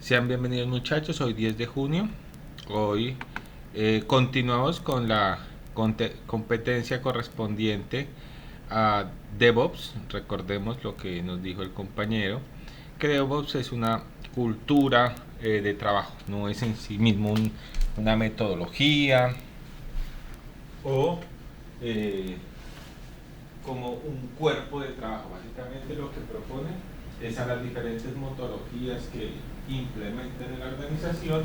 Sean bienvenidos muchachos, hoy 10 de junio. Hoy continuamos con la competencia correspondiente a DevOps. Recordemos lo que nos dijo el compañero, que DevOps es una cultura de trabajo, no es en sí mismo una metodología o como un cuerpo de trabajo. Básicamente lo que propone es a las diferentes metodologías que implementen en la organización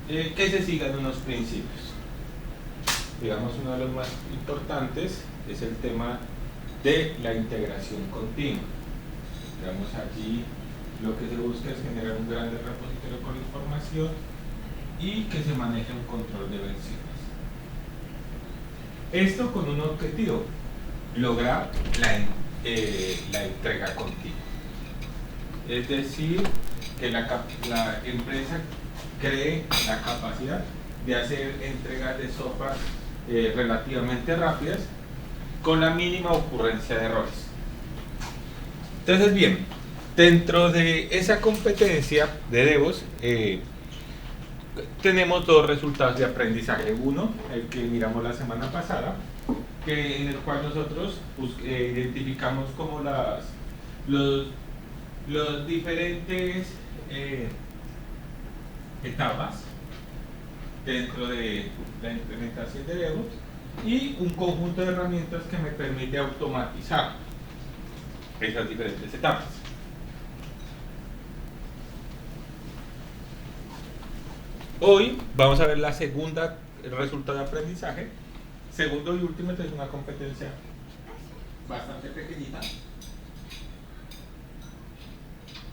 que se sigan unos principios. Digamos, uno de los más importantes es el tema de la integración continua. Digamos, allí lo que se busca es generar un gran repositorio con información y que se maneje un control de versiones. Esto con un objetivo: lograr la entrega continua. Es decir, que la empresa cree la capacidad de hacer entregas de software relativamente rápidas con la mínima ocurrencia de errores. Entonces, bien, dentro de esa competencia de DevOps tenemos dos resultados de aprendizaje. Uno, el que miramos la semana pasada, en el cual nosotros identificamos como los diferentes etapas dentro de la implementación de DevOps y un conjunto de herramientas que me permite automatizar esas diferentes etapas. Hoy vamos a ver la segunda resultado de aprendizaje. Segundo y último, es una competencia bastante pequeñita,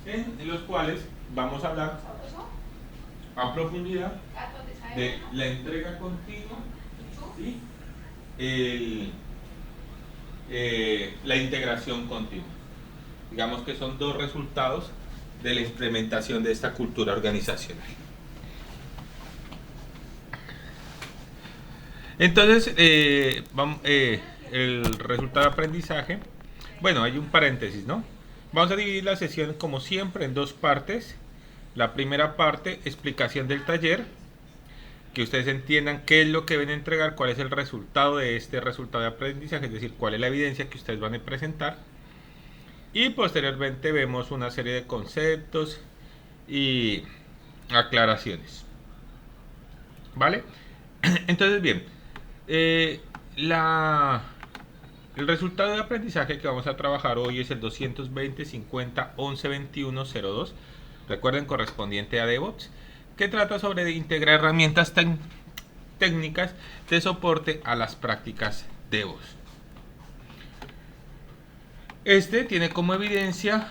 en los cuales vamos a hablar a profundidad de la entrega continua y la integración continua. Digamos que son dos resultados de la implementación de esta cultura organizacional. Entonces, el resultado de aprendizaje, bueno, hay un paréntesis, ¿no? Vamos a dividir la sesión, como siempre, en dos partes. La primera parte, explicación del taller, que ustedes entiendan qué es lo que deben entregar, cuál es el resultado de este resultado de aprendizaje, es decir, cuál es la evidencia que ustedes van a presentar. Y posteriormente vemos una serie de conceptos y aclaraciones. ¿Vale? Entonces, bien, el resultado de aprendizaje que vamos a trabajar hoy es el 220 50 11 21 02. Recuerden, correspondiente a DevOps, que trata sobre integrar herramientas técnicas de soporte a las prácticas DevOps. Este tiene como evidencia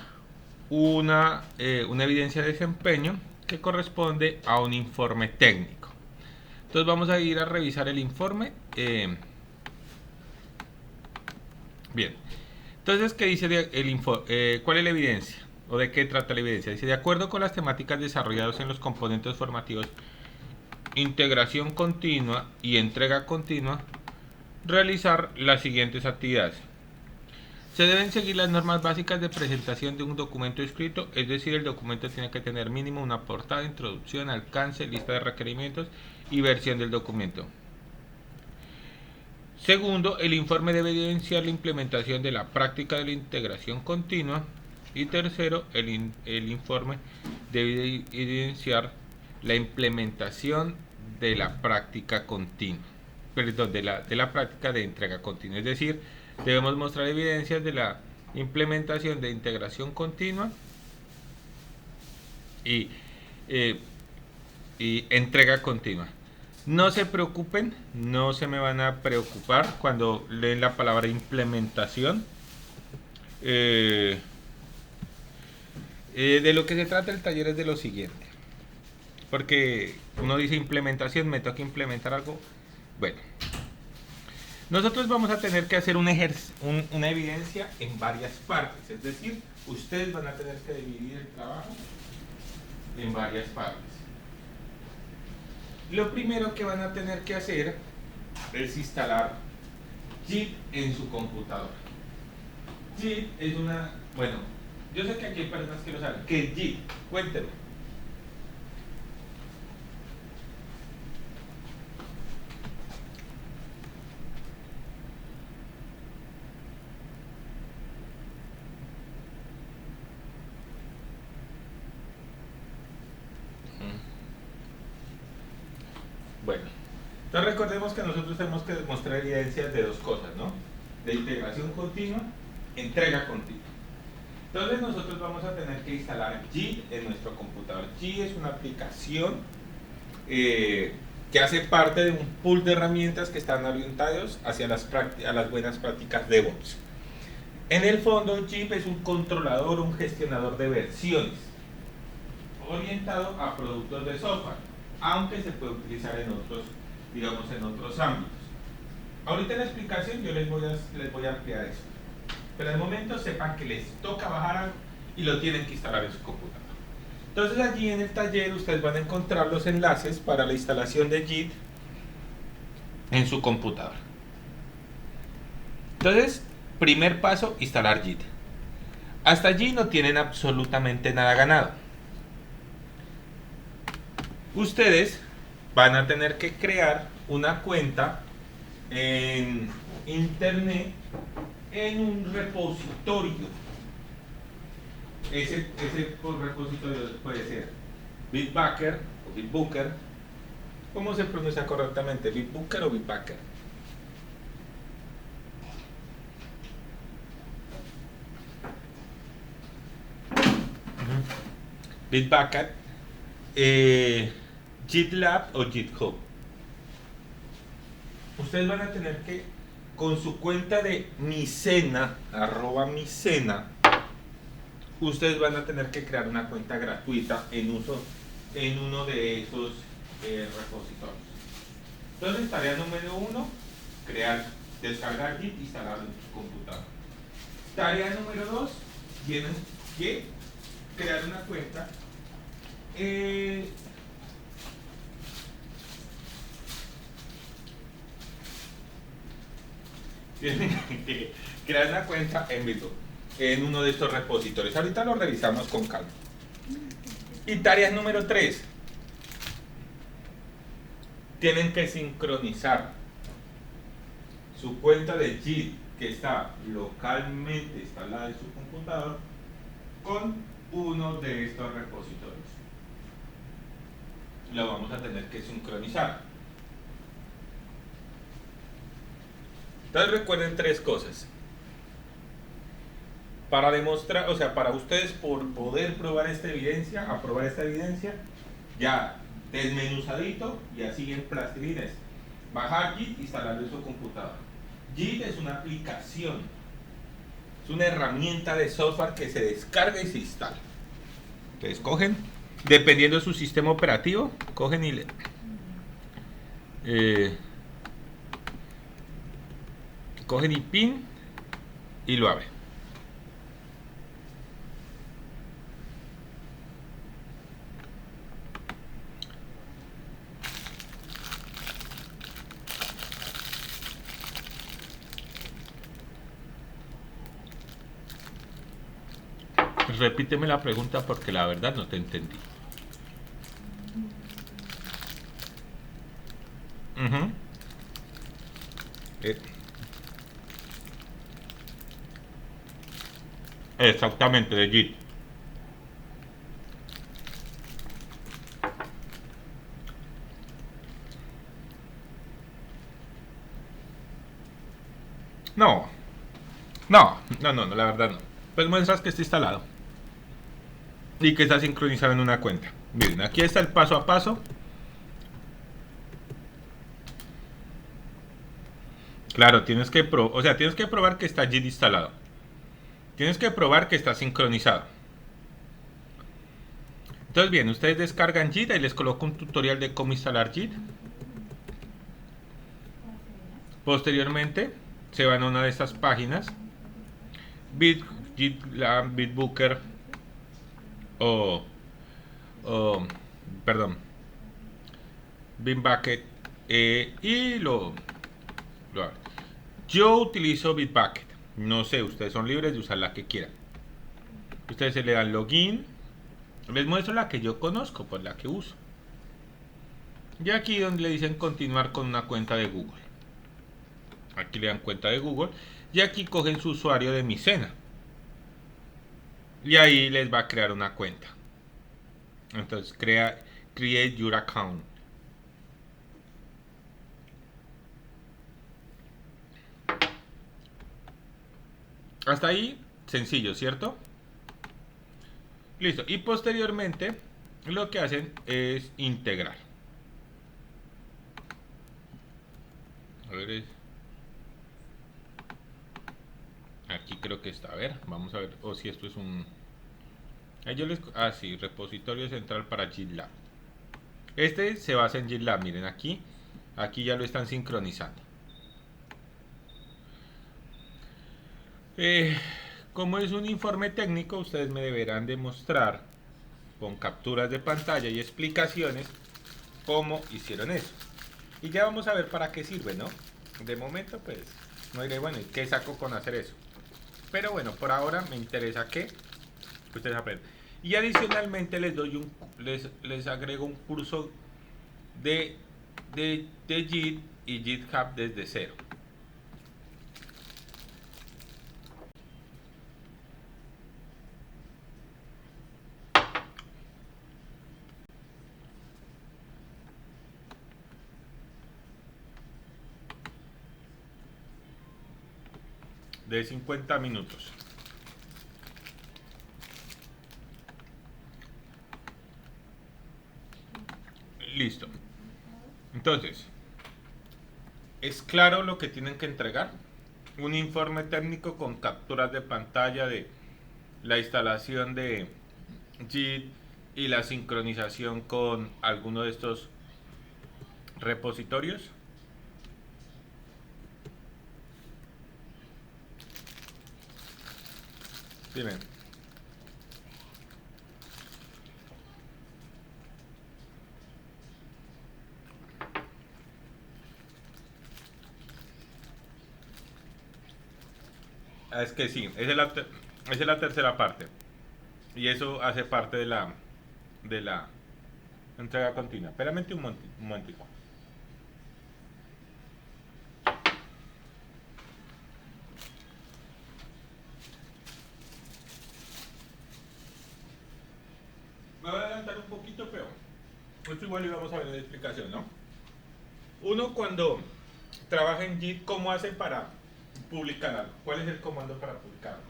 una evidencia de desempeño que corresponde a un informe técnico. Entonces vamos a ir a revisar el informe. Bien, entonces, ¿qué dice cuál es la evidencia? ¿O de qué trata la evidencia? Dice: de acuerdo con las temáticas desarrolladas en los componentes formativos integración continua y entrega continua, realizar las siguientes actividades. Se deben seguir las normas básicas de presentación de un documento escrito, es decir, el documento tiene que tener mínimo una portada, introducción, alcance, lista de requerimientos y versión del documento. Segundo, el informe debe evidenciar la implementación de la práctica de la integración continua. Y tercero, el informe debe evidenciar la implementación de la práctica continua, perdón, de la práctica de entrega continua. Es decir, debemos mostrar evidencias de la implementación de integración continua y entrega continua. No se preocupen, no se me van a preocupar cuando leen la palabra implementación. De lo que se trata el taller es de lo siguiente. Porque uno dice implementación, me toca implementar algo. Bueno, nosotros vamos a tener que hacer una evidencia en varias partes. Es decir, ustedes van a tener que dividir el trabajo en varias partes. Lo primero que van a tener que hacer es instalar JIT en su computadora. JIT es una... Bueno, yo sé que aquí hay personas que lo saben. ¿Qué es JIT? Cuéntenme. Bueno, entonces recordemos que nosotros tenemos que demostrar evidencias de dos cosas, ¿no? De integración continua, entrega continua. Entonces nosotros vamos a tener que instalar JIT en nuestro computador. JIT es una aplicación que hace parte de un pool de herramientas que están orientados hacia las buenas prácticas DevOps. En el fondo, JIT es un controlador, un gestionador de versiones orientado a productos de software, aunque se puede utilizar en otros, digamos, en otros ámbitos. Ahorita en la explicación yo les voy a ampliar eso. Pero de momento sepan que les toca bajar algo y lo tienen que instalar en su computador. Entonces allí en el taller ustedes van a encontrar los enlaces para la instalación de JIT en su computador. Entonces, primer paso, instalar JIT. Hasta allí no tienen absolutamente nada ganado. Ustedes van a tener que crear una cuenta en internet en un repositorio. Ese repositorio puede ser Bitbucket o Bitbucket. ¿Cómo se pronuncia correctamente? ¿Bitbucket o Bitbucket? Bitbucket, GitLab o GitHub. Ustedes van a tener que, con su cuenta de Micena, @Micena, ustedes van a tener que crear una cuenta gratuita en uno de esos repositorios. Entonces, tarea número 1, descargar JIT e instalarlo en tu computador. Tarea número 2, tienen que crear una cuenta tienen que crear una cuenta en Bitbucket, en uno de estos repositorios. Ahorita lo revisamos con calma. Y tarea número 3, tienen que sincronizar su cuenta de JIT que está localmente instalada en su computador con uno de estos repositorios. Lo vamos a tener que sincronizar. Entonces recuerden 3 cosas. Para demostrar, o sea, para ustedes poder probar esta evidencia, aprobar esta evidencia, ya desmenuzadito y así en plastilina es bajar JIT e instalarlo en su computador. JIT es una aplicación, es una herramienta de software que se descarga y se instala. Entonces cogen, dependiendo de su sistema operativo, cogen y cogen y pin y lo abren. Repíteme la pregunta porque la verdad no te entendí. Exactamente, de JIT. No, la verdad no. Pues muestras que está instalado y que está sincronizado en una cuenta. Miren, aquí está el paso a paso. Claro, tienes que probar que está JIT instalado. Tienes que probar que está sincronizado. Entonces bien, ustedes descargan JIT, ahí les coloco un tutorial de cómo instalar JIT. Posteriormente se van a una de estas páginas, GitLab, Bitbucket Bitbucket, y lo abren. Yo utilizo Bitbucket, no sé, ustedes son libres de usar la que quieran. Ustedes se le dan login, les muestro la que yo conozco, pues la que uso. Y aquí donde le dicen continuar con una cuenta de Google, aquí le dan cuenta de Google y aquí cogen su usuario de Micena y ahí les va a crear una cuenta. Entonces create your account. Hasta ahí, sencillo, ¿cierto? Listo. Y posteriormente, lo que hacen es integrar. A ver, aquí creo que está. A ver, vamos a ver. O si esto es un... sí, repositorio central para GitLab. Este se basa en GitLab, miren aquí. Aquí ya lo están sincronizando. Como es un informe técnico, ustedes me deberán demostrar con capturas de pantalla y explicaciones cómo hicieron eso. Y ya vamos a ver para qué sirve, ¿no? De momento, pues, no diré, bueno, ¿y qué saco con hacer eso? Pero bueno, por ahora me interesa que ustedes aprendan. Y adicionalmente les agrego un curso de Git y GitHub desde cero. De 50 minutos. Listo. Entonces, ¿es claro lo que tienen que entregar? Un informe técnico con capturas de pantalla de la instalación de Git y la sincronización con alguno de estos repositorios. Dime. Es que sí, esa es la tercera parte. Y eso hace parte de la entrega continua. Espérame un momentico. Me voy a adelantar un poquito, pero esto igual íbamos a ver en la explicación, ¿no? Uno cuando trabaja en Git, ¿cómo hace para publicar algo? ¿Cuál es el comando para publicarlo?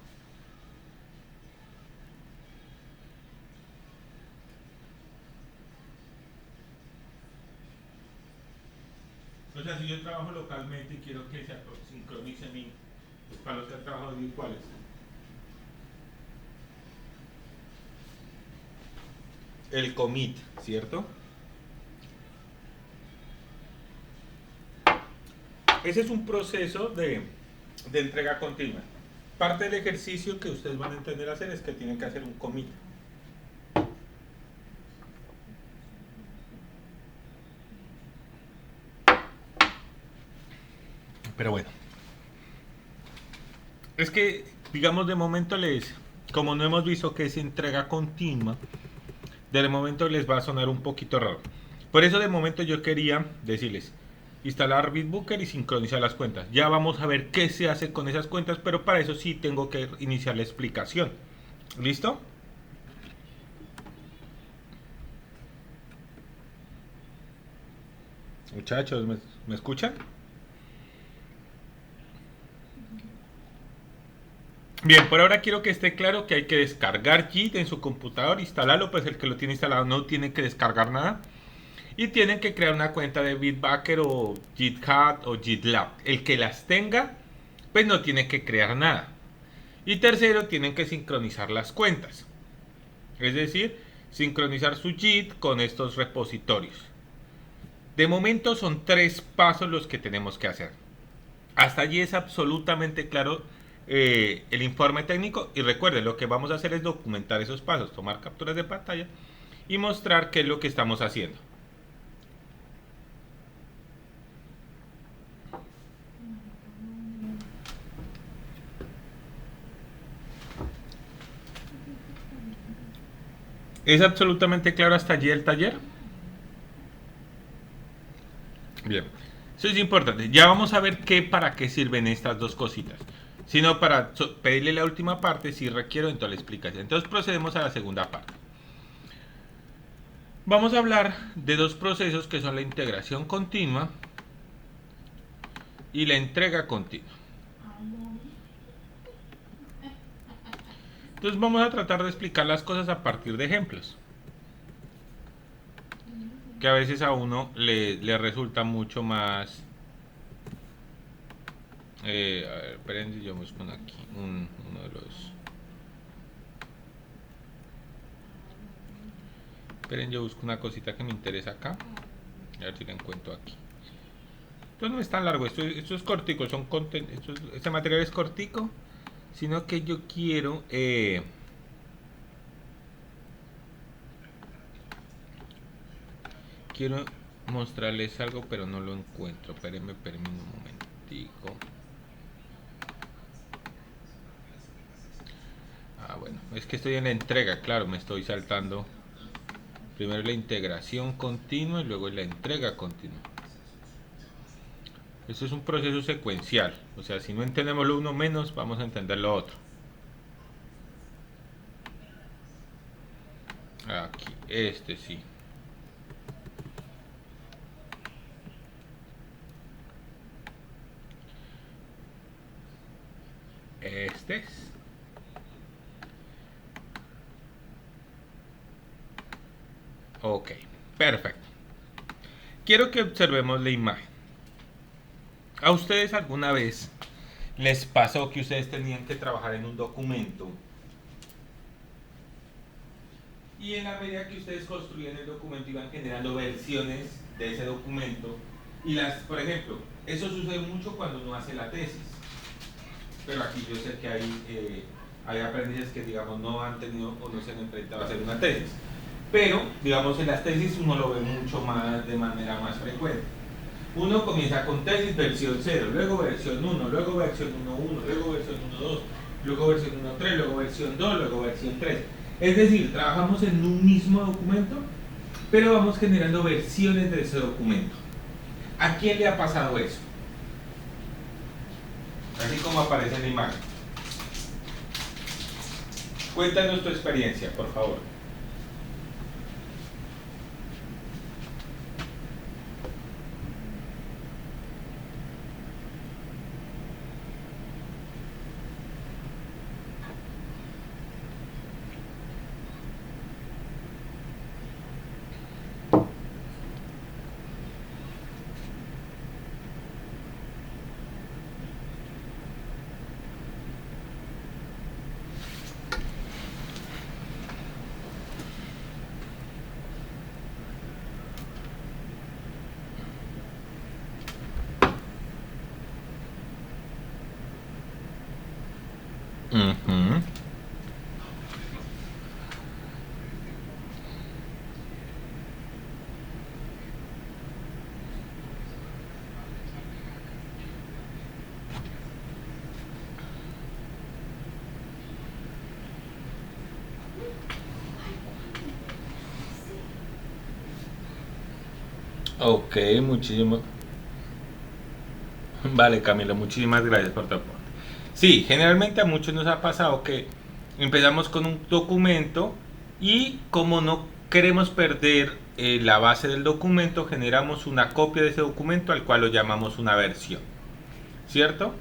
O sea, si yo trabajo localmente y quiero que se sincronice para los que han trabajado virtuales. El commit, ¿cierto? Ese es un proceso de entrega continua. Parte del ejercicio que ustedes van a entender a hacer es que tienen que hacer un commit. Pero bueno. Es que, digamos, de momento como no hemos visto que es entrega continua, de momento les va a sonar un poquito raro. Por eso de momento yo quería decirles, instalar Bitbucket y sincronizar las cuentas. Ya vamos a ver qué se hace con esas cuentas, pero para eso sí tengo que iniciar la explicación. ¿Listo? Muchachos, ¿me escuchan? Bien, por ahora quiero que esté claro que hay que descargar Git en su computador, instalarlo, pues el que lo tiene instalado no tiene que descargar nada. Y tienen que crear una cuenta de Bitbucket o GitHub o GitLab. El que las tenga, pues no tiene que crear nada. Y tercero, tienen que sincronizar las cuentas. Es decir, sincronizar su Git con estos repositorios. De momento son 3 pasos los que tenemos que hacer. Hasta allí es absolutamente claro el informe técnico. Y recuerden, lo que vamos a hacer es documentar esos pasos, tomar capturas de pantalla y mostrar qué es lo que estamos haciendo. ¿Es absolutamente claro hasta allí el taller? Bien, eso es importante. Ya vamos a ver para qué sirven estas dos cositas. Sino para pedirle la última parte, si requiero, entonces la explicación. Entonces procedemos a la segunda parte. Vamos a hablar de dos procesos que son la integración continua y la entrega continua. Entonces vamos a tratar de explicar las cosas a partir de ejemplos, que a veces a uno le resulta mucho más... a ver, esperen, yo busco aquí uno de los... Esperen, yo busco una cosita que me interesa acá. A ver si la encuentro aquí. Esto no es tan largo, esto es cortico, este material es cortico, sino que yo quiero... quiero mostrarles algo, pero no lo encuentro. Espérenme un momentico. Ah, bueno, es que estoy en la entrega, claro, me estoy saltando. Primero la integración continua y luego la entrega continua. Esto es un proceso secuencial, o sea, si no entendemos lo uno menos, vamos a entender lo otro. Aquí, este sí. Este es. Ok, perfecto. Quiero que observemos la imagen. ¿A ustedes alguna vez les pasó que ustedes tenían que trabajar en un documento? Y en la medida que ustedes construían el documento iban generando versiones de ese documento. Y por ejemplo, eso sucede mucho cuando uno hace la tesis. Pero aquí yo sé que hay aprendices que digamos no han tenido o no se han enfrentado a hacer una tesis. Pero digamos en las tesis uno lo ve mucho más de manera más frecuente. Uno comienza con tesis versión 0, luego versión 1, luego versión 1.1, luego versión 1.2, luego versión 1.3, luego versión 2, luego versión 3. Es decir, trabajamos en un mismo documento, pero vamos generando versiones de ese documento. ¿A quién le ha pasado eso? Así como aparece en la imagen. Cuéntanos tu experiencia, por favor. Uh-huh. Ok, muchísimo. Vale, Camilo, muchísimas gracias por tu aporte. Sí, generalmente a muchos nos ha pasado que empezamos con un documento y como no queremos perder la base del documento, generamos una copia de ese documento al cual lo llamamos una versión, ¿cierto?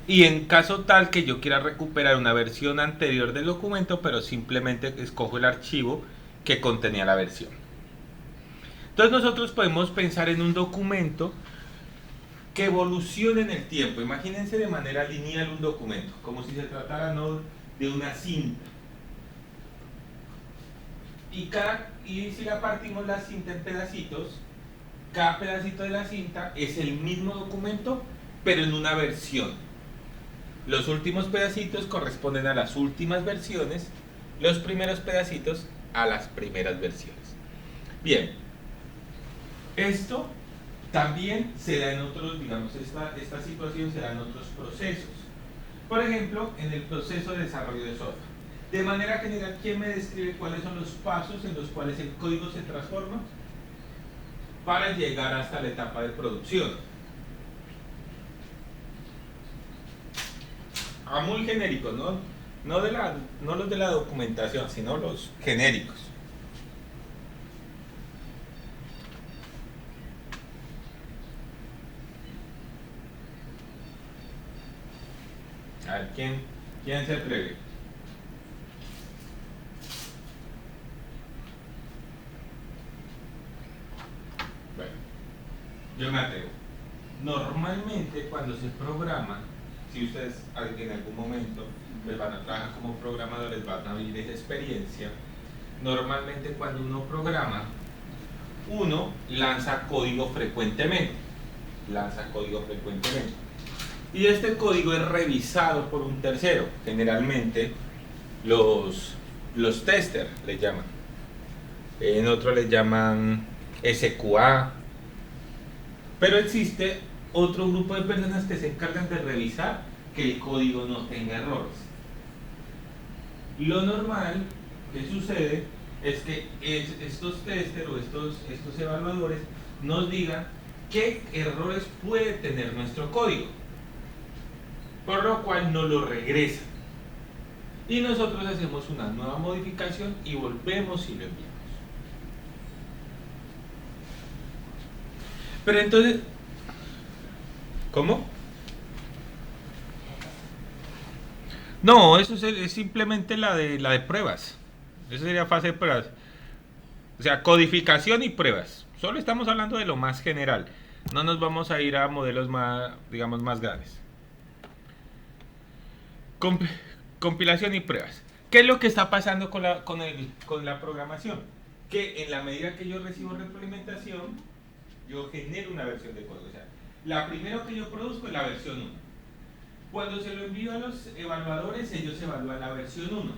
Y en caso tal que yo quiera recuperar una versión anterior del documento, pero simplemente escojo el archivo que contenía la versión. Entonces nosotros podemos pensar en un documento que evolucione en el tiempo. Imagínense de manera lineal un documento, como si se tratara no de una cinta. Y si la partimos la cinta en pedacitos, cada pedacito de la cinta es el mismo documento, pero en una versión. Los últimos pedacitos corresponden a las últimas versiones, los primeros pedacitos a las primeras versiones. Bien, esto también se da en otros, digamos, esta situación se da en otros procesos. Por ejemplo, en el proceso de desarrollo de software. De manera general, ¿quién me describe cuáles son los pasos en los cuales el código se transforma para llegar hasta la etapa de producción? Muy genéricos, ¿no? No los de la documentación, sino los genéricos. A ver, ¿quién se atreve? Yo me atrevo. Normalmente cuando se programa, si ustedes en algún momento pues van a trabajar como programadores, van a vivir esa experiencia, normalmente cuando uno programa, uno lanza código frecuentemente. Y este código es revisado por un tercero, generalmente los testers le llaman. En otros le llaman SQA. Pero existe otro grupo de personas que se encargan de revisar que el código no tenga errores. Lo normal que sucede es que estos testers o estos evaluadores nos digan qué errores puede tener nuestro código, por lo cual nos lo regresan y nosotros hacemos una nueva modificación y volvemos y lo enviamos. Pero entonces, ¿cómo? No, eso es simplemente la de pruebas. Eso sería fase de pruebas. O sea, codificación y pruebas. Solo estamos hablando de lo más general. No nos vamos a ir a modelos más, digamos, más grandes. Compilación y pruebas. ¿Qué es lo que está pasando con la programación? Que en la medida que yo recibo retroalimentación, yo genero una versión de código. O sea, la primera que yo produzco es la versión 1. Cuando se lo envío a los evaluadores, ellos evalúan la versión 1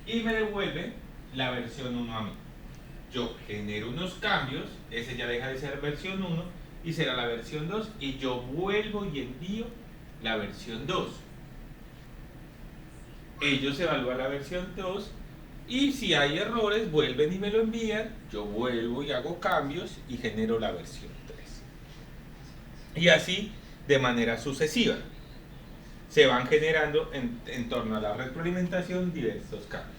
y me devuelven la versión 1 a mí. Yo genero unos cambios, ese ya deja de ser versión 1 y será la versión 2 y yo vuelvo y envío la versión 2. Ellos evalúan la versión 2 y si hay errores vuelven y me lo envían, yo vuelvo y hago cambios y genero la versión 3. Y así de manera sucesiva se van generando en torno a la retroalimentación diversos cambios.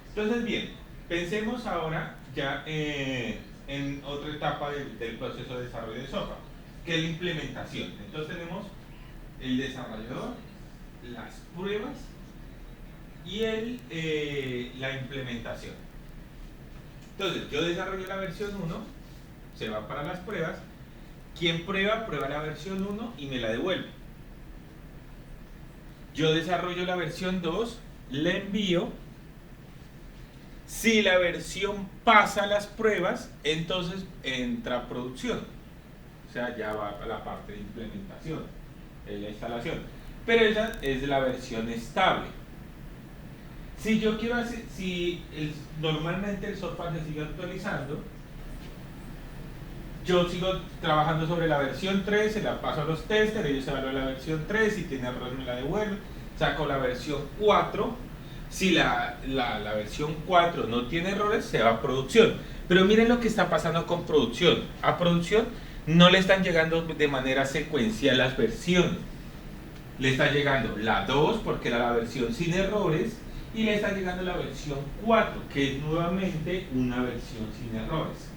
Entonces bien, pensemos ahora ya en otra etapa del proceso de desarrollo de software, que es la implementación. Entonces tenemos el desarrollador, las pruebas y la implementación. Entonces yo desarrollo la versión 1, se va para las pruebas. Quien prueba la versión 1 y me la devuelve. Yo desarrollo la versión 2, la envío. Si la versión pasa las pruebas, entonces entra a producción. O sea, ya va a la parte de implementación, la instalación. Pero esa es la versión estable. Si yo quiero hacer, normalmente el software se sigue actualizando, yo sigo trabajando sobre la versión 3, se la paso a los testers, ellos evalúan la versión 3, si tiene errores me la devuelven, saco la versión 4, si la versión 4 no tiene errores, se va a producción. Pero miren lo que está pasando con producción. A producción no le están llegando de manera secuencial las versiones. Le está llegando la 2 porque era la versión sin errores y le está llegando la versión 4 que es nuevamente una versión sin errores.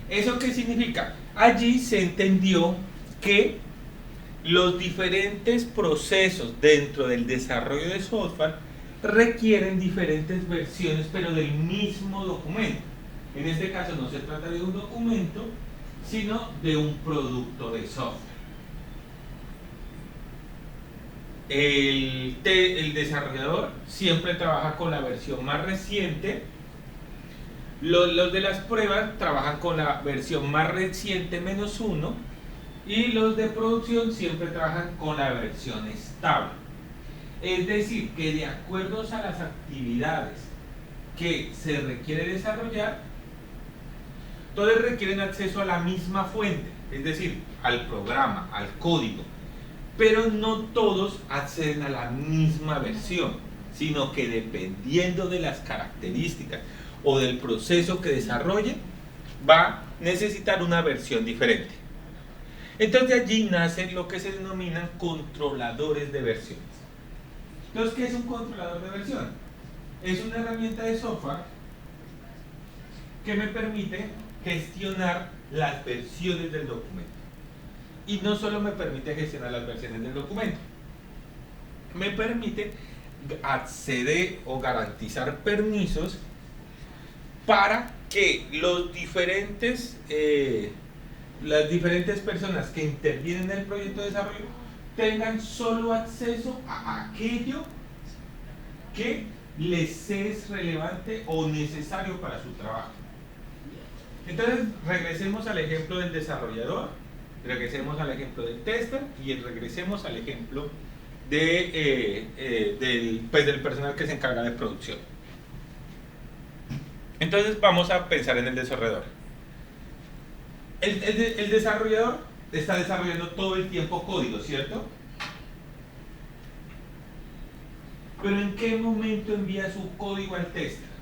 ¿Eso qué significa? Allí se entendió que los diferentes procesos dentro del desarrollo de software requieren diferentes versiones pero del mismo documento. En este caso no se trata de un documento, sino de un producto de software. El desarrollador siempre trabaja con la versión más reciente. Los de las pruebas trabajan con la versión más reciente -1 y los de producción siempre trabajan con la versión estable. Es decir, que de acuerdo a las actividades que se requiere desarrollar, todos requieren acceso a la misma fuente, es decir, al programa, al código, pero no todos acceden a la misma versión, sino que dependiendo de las características o del proceso que desarrolle, va a necesitar una versión diferente. Entonces de allí nacen lo que se denominan controladores de versiones. Entonces, ¿qué es un controlador de versión? Es una herramienta de software que me permite gestionar las versiones del documento. Y no solo me permite gestionar las versiones del documento, me permite acceder o garantizar permisos para que las diferentes personas que intervienen en el proyecto de desarrollo tengan solo acceso a aquello que les es relevante o necesario para su trabajo. Entonces, regresemos al ejemplo del desarrollador, regresemos al ejemplo del tester y regresemos al ejemplo del personal que se encarga de producción. Entonces, vamos a pensar en el desarrollador. El desarrollador está desarrollando todo el tiempo código, ¿cierto? Pero ¿en qué momento envía su código al tester?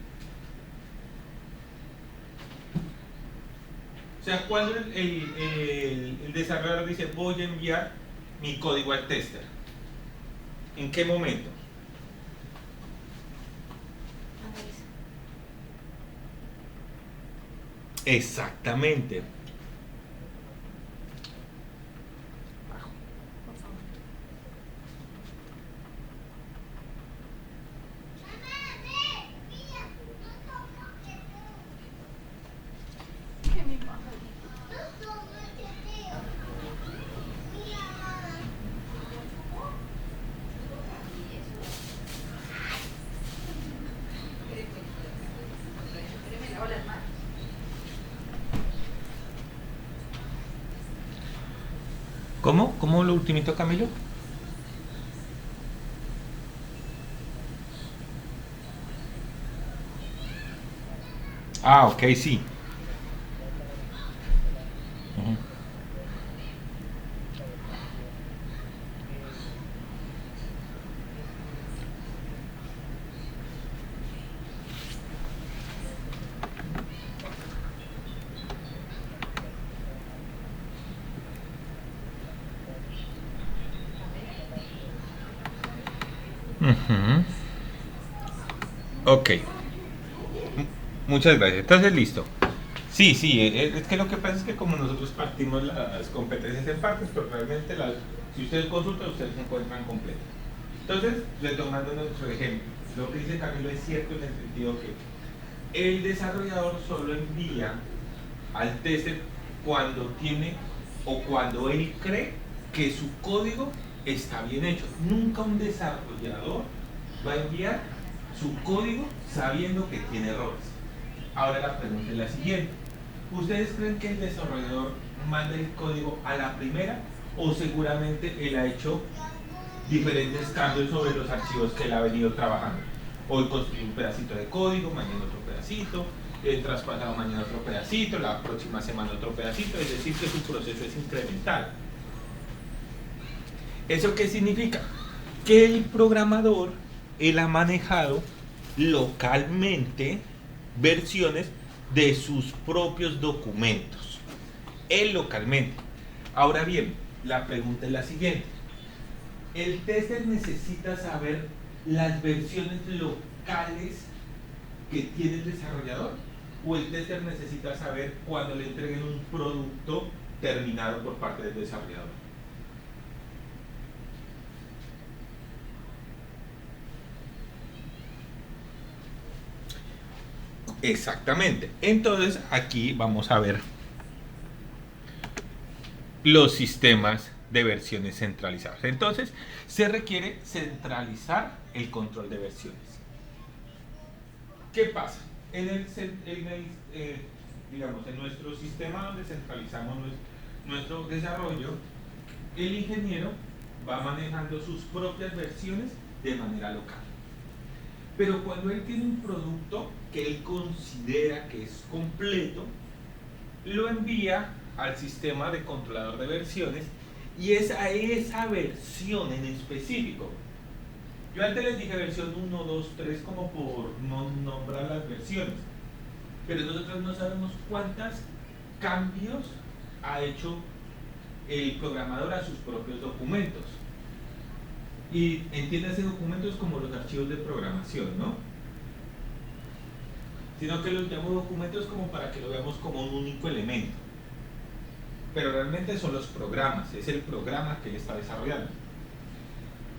O sea, cuando el desarrollador dice voy a enviar mi código al tester, ¿en qué momento? Exactamente. ¿Cómo? ¿Cómo lo ultimito, Camilo? Ah, ok, sí. Ujú. Ujú. Ok, muchas gracias. Entonces, listo. Sí, sí, es que lo que pasa es que como nosotros partimos las competencias en partes, pero realmente si ustedes consultan, ustedes se encuentran completas. Entonces, retomando nuestro ejemplo, lo que dice Camilo es cierto en el sentido que el desarrollador solo envía al tester cuando tiene o cuando él cree que su código está bien hecho. Nunca un desarrollador va a enviar su código sabiendo que tiene errores. Ahora la pregunta es la siguiente. ¿Ustedes creen que el desarrollador manda el código a la primera o seguramente él ha hecho diferentes cambios sobre los archivos que él ha venido trabajando? Hoy construye un pedacito de código, mañana otro pedacito, el traspasado mañana otro pedacito, la próxima semana otro pedacito, es decir que su proceso es incremental. ¿Eso qué significa? Que el programador, él ha manejado localmente versiones de sus propios documentos, él localmente. Ahora bien, la pregunta es la siguiente. ¿El tester necesita saber las versiones locales que tiene el desarrollador? ¿O el tester necesita saber cuando le entreguen un producto terminado por parte del desarrollador? Exactamente. Entonces aquí vamos a ver los sistemas de versiones centralizados. Entonces se requiere centralizar el control de versiones. ¿Qué pasa? Digamos, en nuestro sistema donde centralizamos nuestro desarrollo, el ingeniero va manejando sus propias versiones de manera local. Pero cuando él tiene un producto que él considera que es completo, lo envía al sistema de controlador de versiones y es a esa versión en específico. Yo antes les dije versión 1, 2, 3 como por no nombrar las versiones, pero nosotros no sabemos cuántos cambios ha hecho el programador a sus propios documentos. Y entiéndase documentos como los archivos de programación, ¿no? Sino que los llamo documentos como para que lo veamos como un único elemento. Pero realmente son los programas, es el programa que él está desarrollando.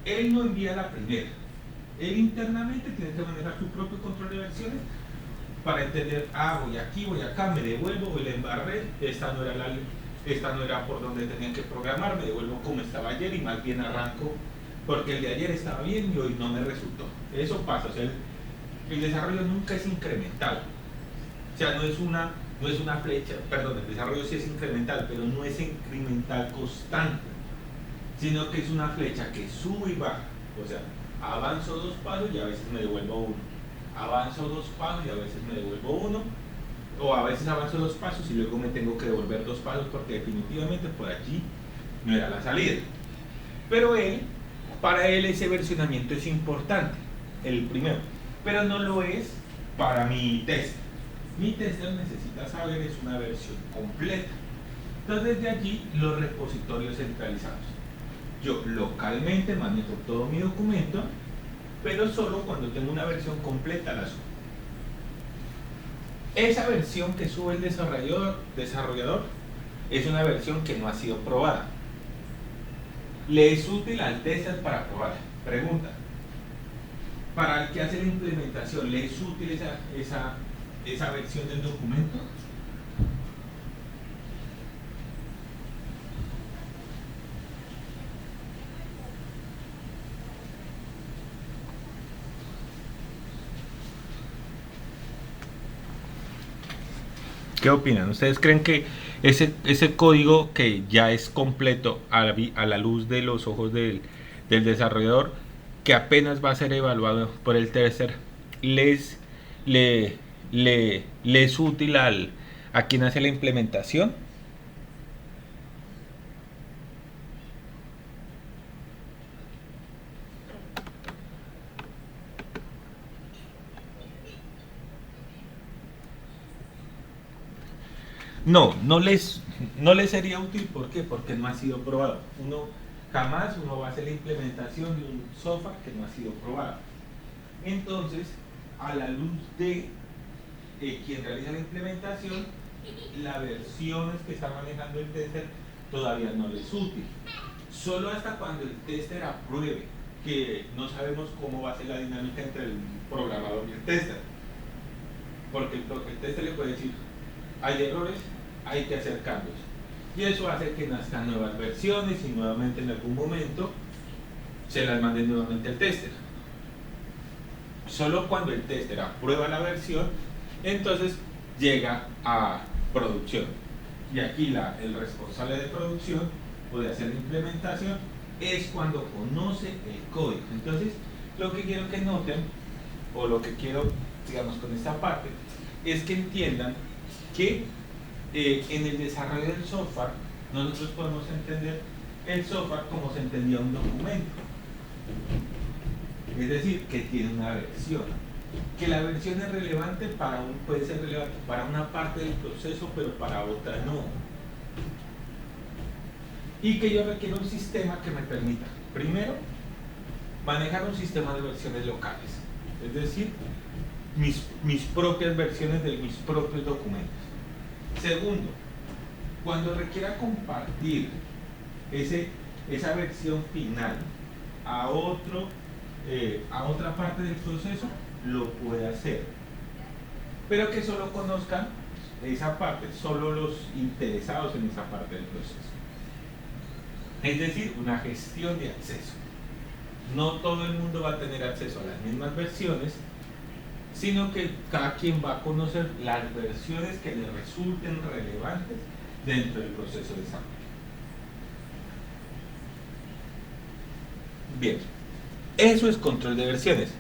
Él no envía la primera. Él internamente tiene que manejar su propio control de versiones para entender, voy aquí, voy acá, me devuelvo, voy la embarré, esta no era por donde tenía que programar, me devuelvo como estaba ayer y más bien arranco porque el de ayer estaba bien y hoy no me resultó. Eso pasa, o sea, el desarrollo nunca es incremental. O sea, no es una flecha, perdón, el desarrollo sí es incremental, pero no es incremental constante, sino que es una flecha que sube y baja. O sea, avanzo 2 pasos y a veces me devuelvo 1. Avanzo 2 pasos y a veces me devuelvo 1. O a veces avanzo 2 pasos y luego me tengo que devolver 2 pasos porque definitivamente por allí no era la salida. Pero para él ese versionamiento es importante, el primero, pero no lo es para mi test. Mi tester necesita saber es una versión completa. Entonces de allí los repositorios centralizados. Yo localmente manejo todo mi documento, pero solo cuando tengo una versión completa la subo. Esa versión que sube el desarrollador es una versión que no ha sido probada. ¿Le es útil al tester para probar? Pregunta. Para el que hace la implementación, ¿le es útil esa versión del documento? ¿Qué opinan? ¿Ustedes creen que ese código que ya es completo a la luz de los ojos del desarrollador, que apenas va a ser evaluado por el tester, les es útil a quien hace la implementación? No les sería útil. ¿Por qué? Porque no ha sido probado. Jamás uno va a hacer la implementación de un software que no ha sido probado. Entonces, a la luz de quien realiza la implementación, las versiones que está manejando el tester todavía no les es útil. Solo hasta cuando el tester apruebe, que no sabemos cómo va a ser la dinámica entre el programador y el tester. Porque el tester le puede decir, hay errores, hay que hacer cambios. Y eso hace que nazcan nuevas versiones y nuevamente en algún momento se las manden nuevamente al tester. Solo cuando el tester aprueba la versión, entonces llega a producción. Y aquí el responsable de producción o de hacer la implementación es cuando conoce el código. Entonces, lo que quiero que noten, o lo que quiero, digamos, con esta parte, es que entiendan que en el desarrollo del software nosotros podemos entender el software como se entendía un documento, es decir, que tiene una versión, que la versión es relevante puede ser relevante para una parte del proceso, pero para otra no, y que yo requiero un sistema que me permita, primero, manejar un sistema de versiones locales, es decir, mis propias versiones de mis propios documentos. Segundo, cuando requiera compartir esa versión final a otra parte del proceso, lo puede hacer. Pero que solo conozcan esa parte, solo los interesados en esa parte del proceso. Es decir, una gestión de acceso. No todo el mundo va a tener acceso a las mismas versiones, sino que cada quien va a conocer las versiones que le resulten relevantes dentro del proceso de desarrollo. Bien, eso es control de versiones.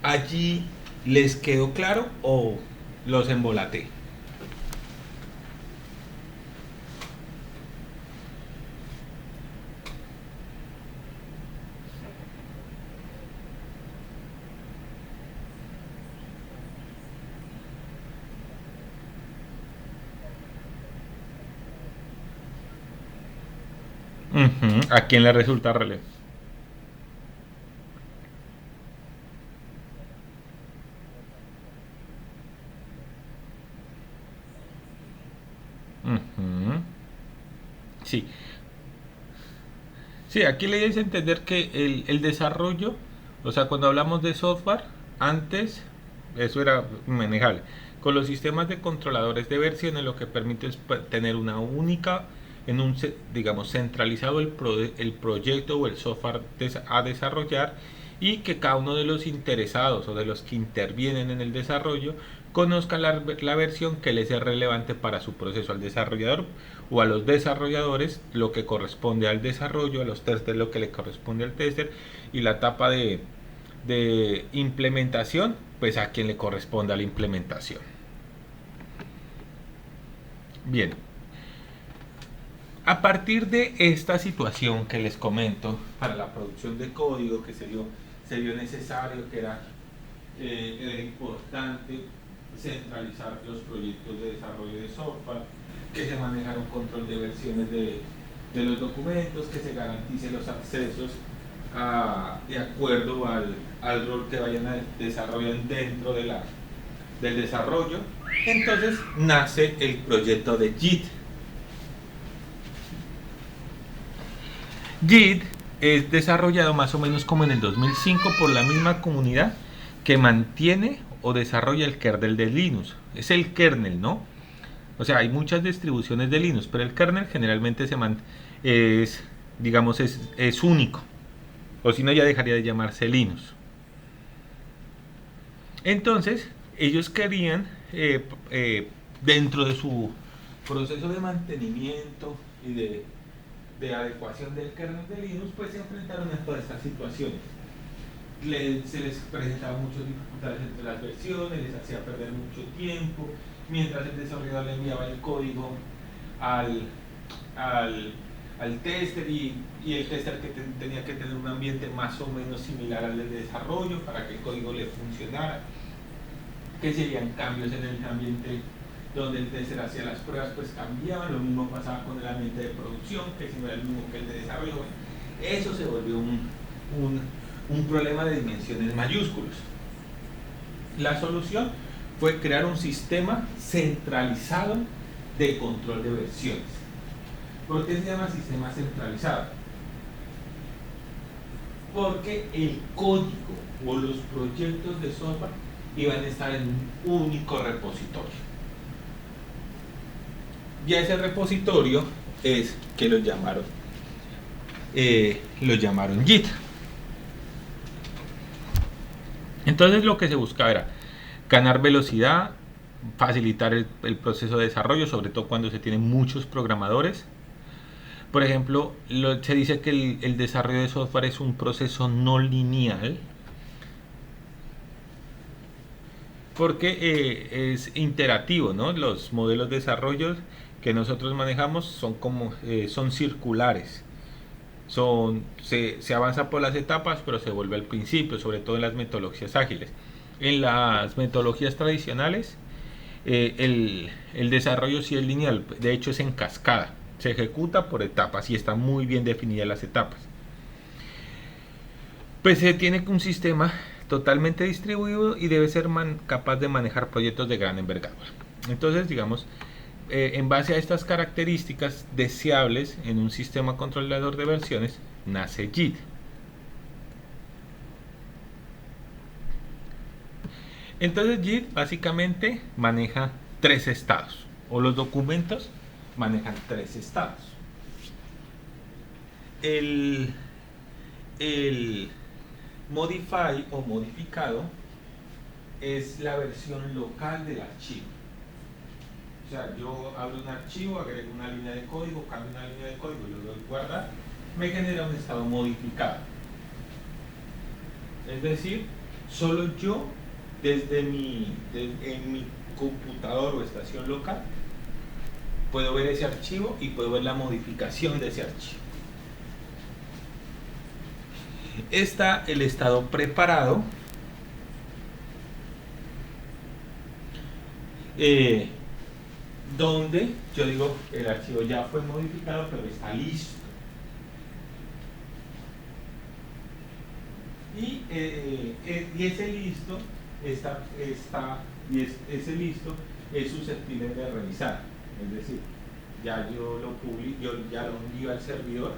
¿Allí les quedó claro o los embolaté? ¿A quién le resulta relevante? Sí. Sí, aquí le idea es entender que el desarrollo, o sea, cuando hablamos de software, antes eso era manejable. Con los sistemas de controladores de versiones lo que permite es tener una única, digamos, centralizado el proyecto o el software a desarrollar, y que cada uno de los interesados o de los que intervienen en el desarrollo conozca la versión que les es relevante para su proceso, al desarrollador o a los desarrolladores lo que corresponde al desarrollo, a los testers lo que le corresponde al tester, y la etapa de implementación pues a quien le corresponda la implementación. Bien, a partir de esta situación que les comento para la producción de código, que se vio necesario, que era importante centralizar los proyectos de desarrollo de software, que se manejara un control de versiones de los documentos, que se garantice los accesos de acuerdo al rol que vayan a desarrollar dentro del desarrollo. Entonces nace el proyecto de JIT. JIT es desarrollado más o menos como en el 2005 por la misma comunidad que mantiene o desarrolla el kernel de Linux. Es el kernel, ¿no? O sea, hay muchas distribuciones de Linux, pero el kernel generalmente es único. O si no, ya dejaría de llamarse Linux. Entonces, ellos querían, dentro de su proceso de mantenimiento y de adecuación del kernel de Linux, pues se enfrentaron a todas estas situaciones. Se les presentaban muchas dificultades entre las versiones, les hacía perder mucho tiempo, mientras el desarrollador le enviaba el código al tester, y el tester tenía que tener un ambiente más o menos similar al del desarrollo para que el código le funcionara, que serían cambios en el ambiente donde el tester hacía las pruebas, pues cambiaban. Lo mismo pasaba con el ambiente de producción, que si no era el mismo que el de desarrollo. Bueno, eso se volvió un problema de dimensiones mayúsculos. La solución fue crear un sistema centralizado de control de versiones. ¿Por qué se llama sistema centralizado? Porque el código o los proyectos de software iban a estar en un único repositorio. Y ese repositorio es que lo llamaron JIT. Entonces lo que se buscaba era ganar velocidad, facilitar el proceso de desarrollo, sobre todo cuando se tienen muchos programadores. Por ejemplo, se dice que el desarrollo de software es un proceso no lineal, porque es interactivo, ¿no? Los modelos de desarrollo que nosotros manejamos son circulares. Se avanza por las etapas, pero se vuelve al principio, sobre todo en las metodologías ágiles. En las metodologías tradicionales, el desarrollo sí es lineal, de hecho es en cascada, se ejecuta por etapas y están muy bien definidas las etapas. Pues se tiene un sistema totalmente distribuido y debe ser capaz de manejar proyectos de gran envergadura. Entonces, digamos, en base a estas características deseables en un sistema controlador de versiones, nace JIT. Entonces JIT básicamente maneja tres estados, o los documentos manejan tres estados. El modify o modificado es la versión local del archivo. O sea, yo abro un archivo, agrego una línea de código, cambio una línea de código y lo doy guardar, me genera un estado modificado. Es decir, solo yo en mi computador o estación local puedo ver ese archivo y puedo ver la modificación de ese archivo. Está el estado preparado, donde yo digo el archivo ya fue modificado pero está listo, y ese listo ese listo es susceptible de revisar. Es decir, ya yo lo publico, yo ya lo envío al servidor,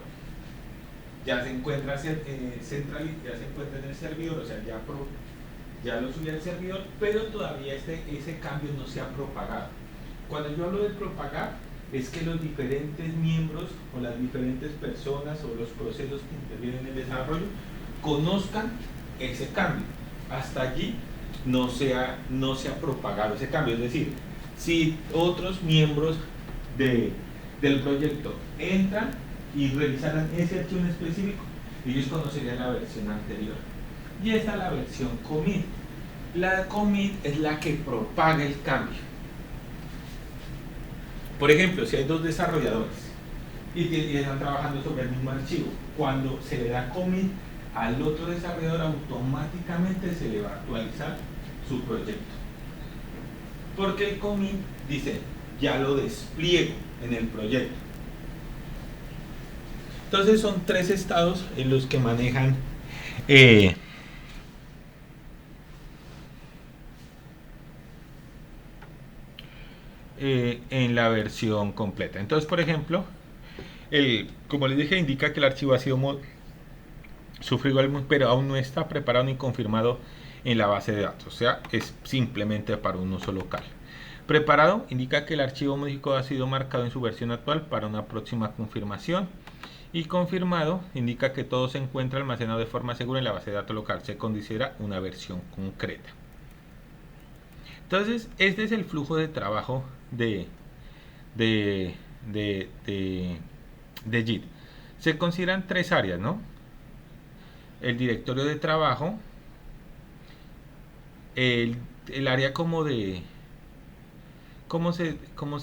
ya se encuentra ya se encuentra en el servidor, o sea, ya lo subí al servidor, pero todavía ese cambio no se ha propagado. Cuando yo hablo de propagar, es que los diferentes miembros o las diferentes personas o los procesos que intervienen en el desarrollo conozcan ese cambio. Hasta allí no se ha propagado ese cambio. Es decir, si otros miembros del proyecto entran y revisaran ese archivo en específico, ellos conocerían la versión anterior. Y esta es la versión commit. La commit es la que propaga el cambio. Por ejemplo, si hay dos desarrolladores y están trabajando sobre el mismo archivo, cuando se le da commit al otro desarrollador, automáticamente se le va a actualizar su proyecto. Porque el commit dice, ya lo despliego en el proyecto. Entonces son tres estados en los que manejan en la versión completa. Entonces, por ejemplo, como les dije, indica que el archivo ha sido sufrido algún, pero aún no está preparado ni confirmado en la base de datos, o sea, es simplemente para un uso local. Preparado indica que el archivo modificado ha sido marcado en su versión actual para una próxima confirmación. Y confirmado indica que todo se encuentra almacenado de forma segura en la base de datos local. Se considera una versión concreta. Entonces, este es el flujo de trabajo de JIT. Se consideran tres áreas, ¿no? El directorio de trabajo, el área como de... ¿Cómo se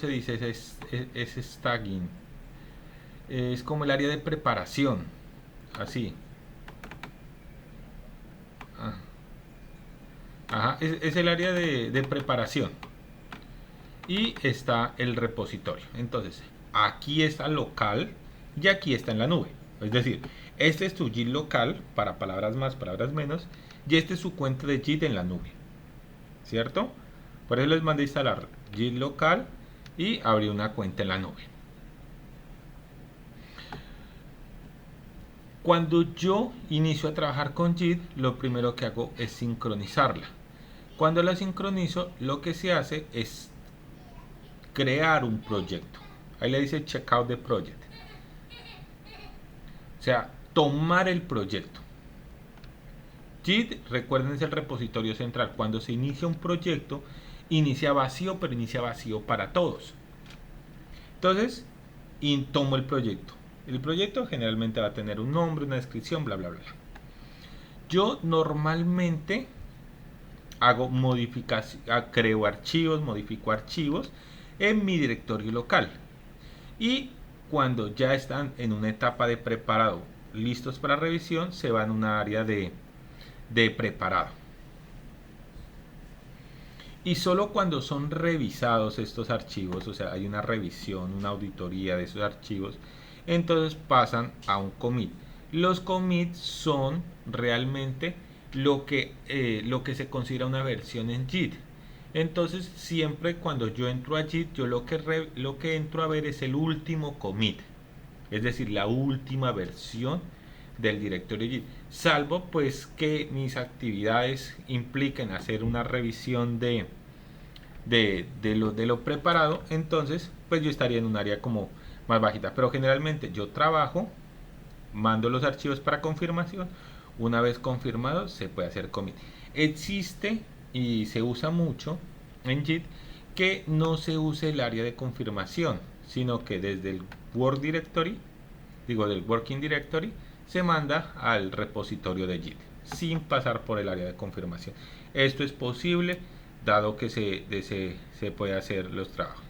dice? Es staging. Es como el área de preparación, así. Ajá, es el área de preparación. Y está el repositorio. Entonces, aquí está local y aquí está en la nube. Es decir, este es tu JIT local, para palabras más, palabras menos, y este es su cuenta de JIT en la nube. ¿Cierto? Por eso les mandé a instalar JIT local y abrir una cuenta en la nube. Cuando yo inicio a trabajar con JIT, lo primero que hago es sincronizarla. Cuando la sincronizo, lo que se hace es crear un proyecto. Ahí le dice checkout the project. O sea, tomar el proyecto. JIT, recuerden, es el repositorio central. Cuando se inicia un proyecto, inicia vacío, pero inicia vacío para todos. Entonces, tomo el proyecto. El proyecto generalmente va a tener un nombre, una descripción, bla, bla, bla. Yo normalmente hago modificación, creo archivos, modifico archivos en mi directorio local. Y cuando ya están en una etapa de preparado, listos para revisión, se van a una área de preparado. Y solo cuando son revisados estos archivos, o sea, hay una revisión, una auditoría de esos archivos, entonces pasan a un commit. Los commits son realmente lo que se considera una versión en JIT. Entonces, siempre cuando yo entro a JIT, yo lo que entro a ver es el último commit, es decir, la última versión del directorio JIT, salvo pues que mis actividades impliquen hacer una revisión de lo preparado, entonces pues yo estaría en un área como más bajita, pero generalmente yo trabajo, mando los archivos para confirmación, una vez confirmados se puede hacer commit. Existe y se usa mucho en JIT que no se use el área de confirmación, sino que desde el Work Directory, del Working Directory, se manda al repositorio de JIT sin pasar por el área de confirmación. Esto es posible dado que se puede hacer los trabajos.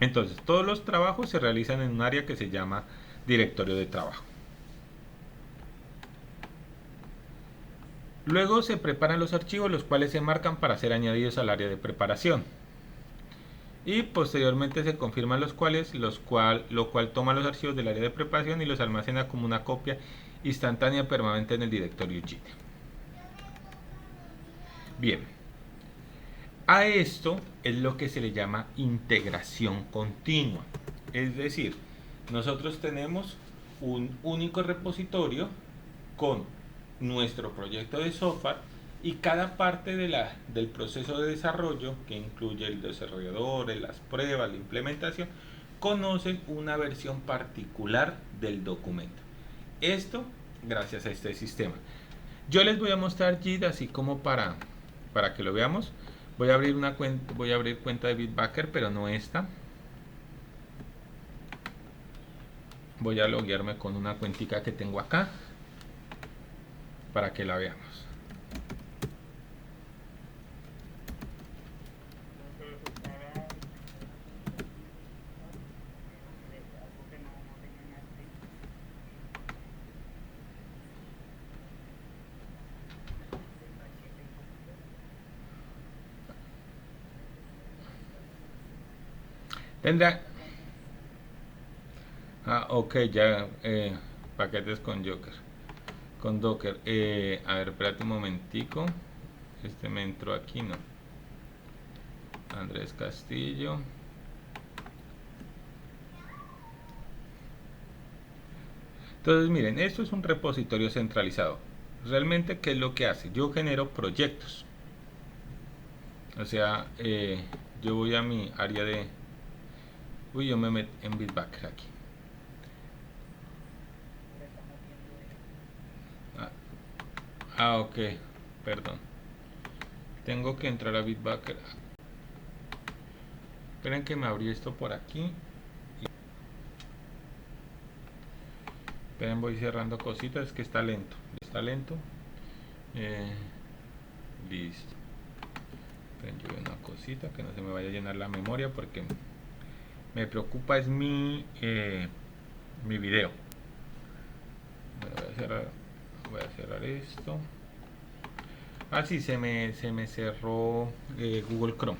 Entonces, todos los trabajos se realizan en un área que se llama directorio de trabajo. Luego se preparan los archivos, los cuales se marcan para ser añadidos al área de preparación. Y posteriormente se confirman lo cual toma los archivos del área de preparación y los almacena como una copia instantánea permanente en el directorio JIT. Bien, a esto es lo que se le llama integración continua. Es decir, nosotros tenemos un único repositorio con nuestro proyecto de software, y cada parte del proceso de desarrollo, que incluye el desarrollador, las pruebas, la implementación, conocen una versión particular del documento. Esto gracias a este sistema. Yo les voy a mostrar JIT así como para que lo veamos. Voy a abrir una cuenta, voy a abrir cuenta de Bitbacker, pero no esta. Voy a loguearme con una cuentica que tengo acá para que la veamos. Tendrá... ok, ya paquetes con Docker. Con Docker. A ver, espérate un momentico. Este me entró aquí, ¿no? Andrés Castillo. Entonces, miren, esto es un repositorio centralizado. Realmente, ¿qué es lo que hace? Yo genero proyectos. O sea, yo voy a mi área de... Uy, yo me meto en Bitbacker aquí. Ok, perdón. Tengo que entrar a Bitbacker. Esperen que me abrí esto por aquí. Esperen, voy cerrando cositas, es que está lento. Está lento. Listo. Esperen, yo veo una cosita que no se me vaya a llenar la memoria porque me preocupa es mi video. Bueno, voy a cerrar esto. Sí, se me cerró Google Chrome.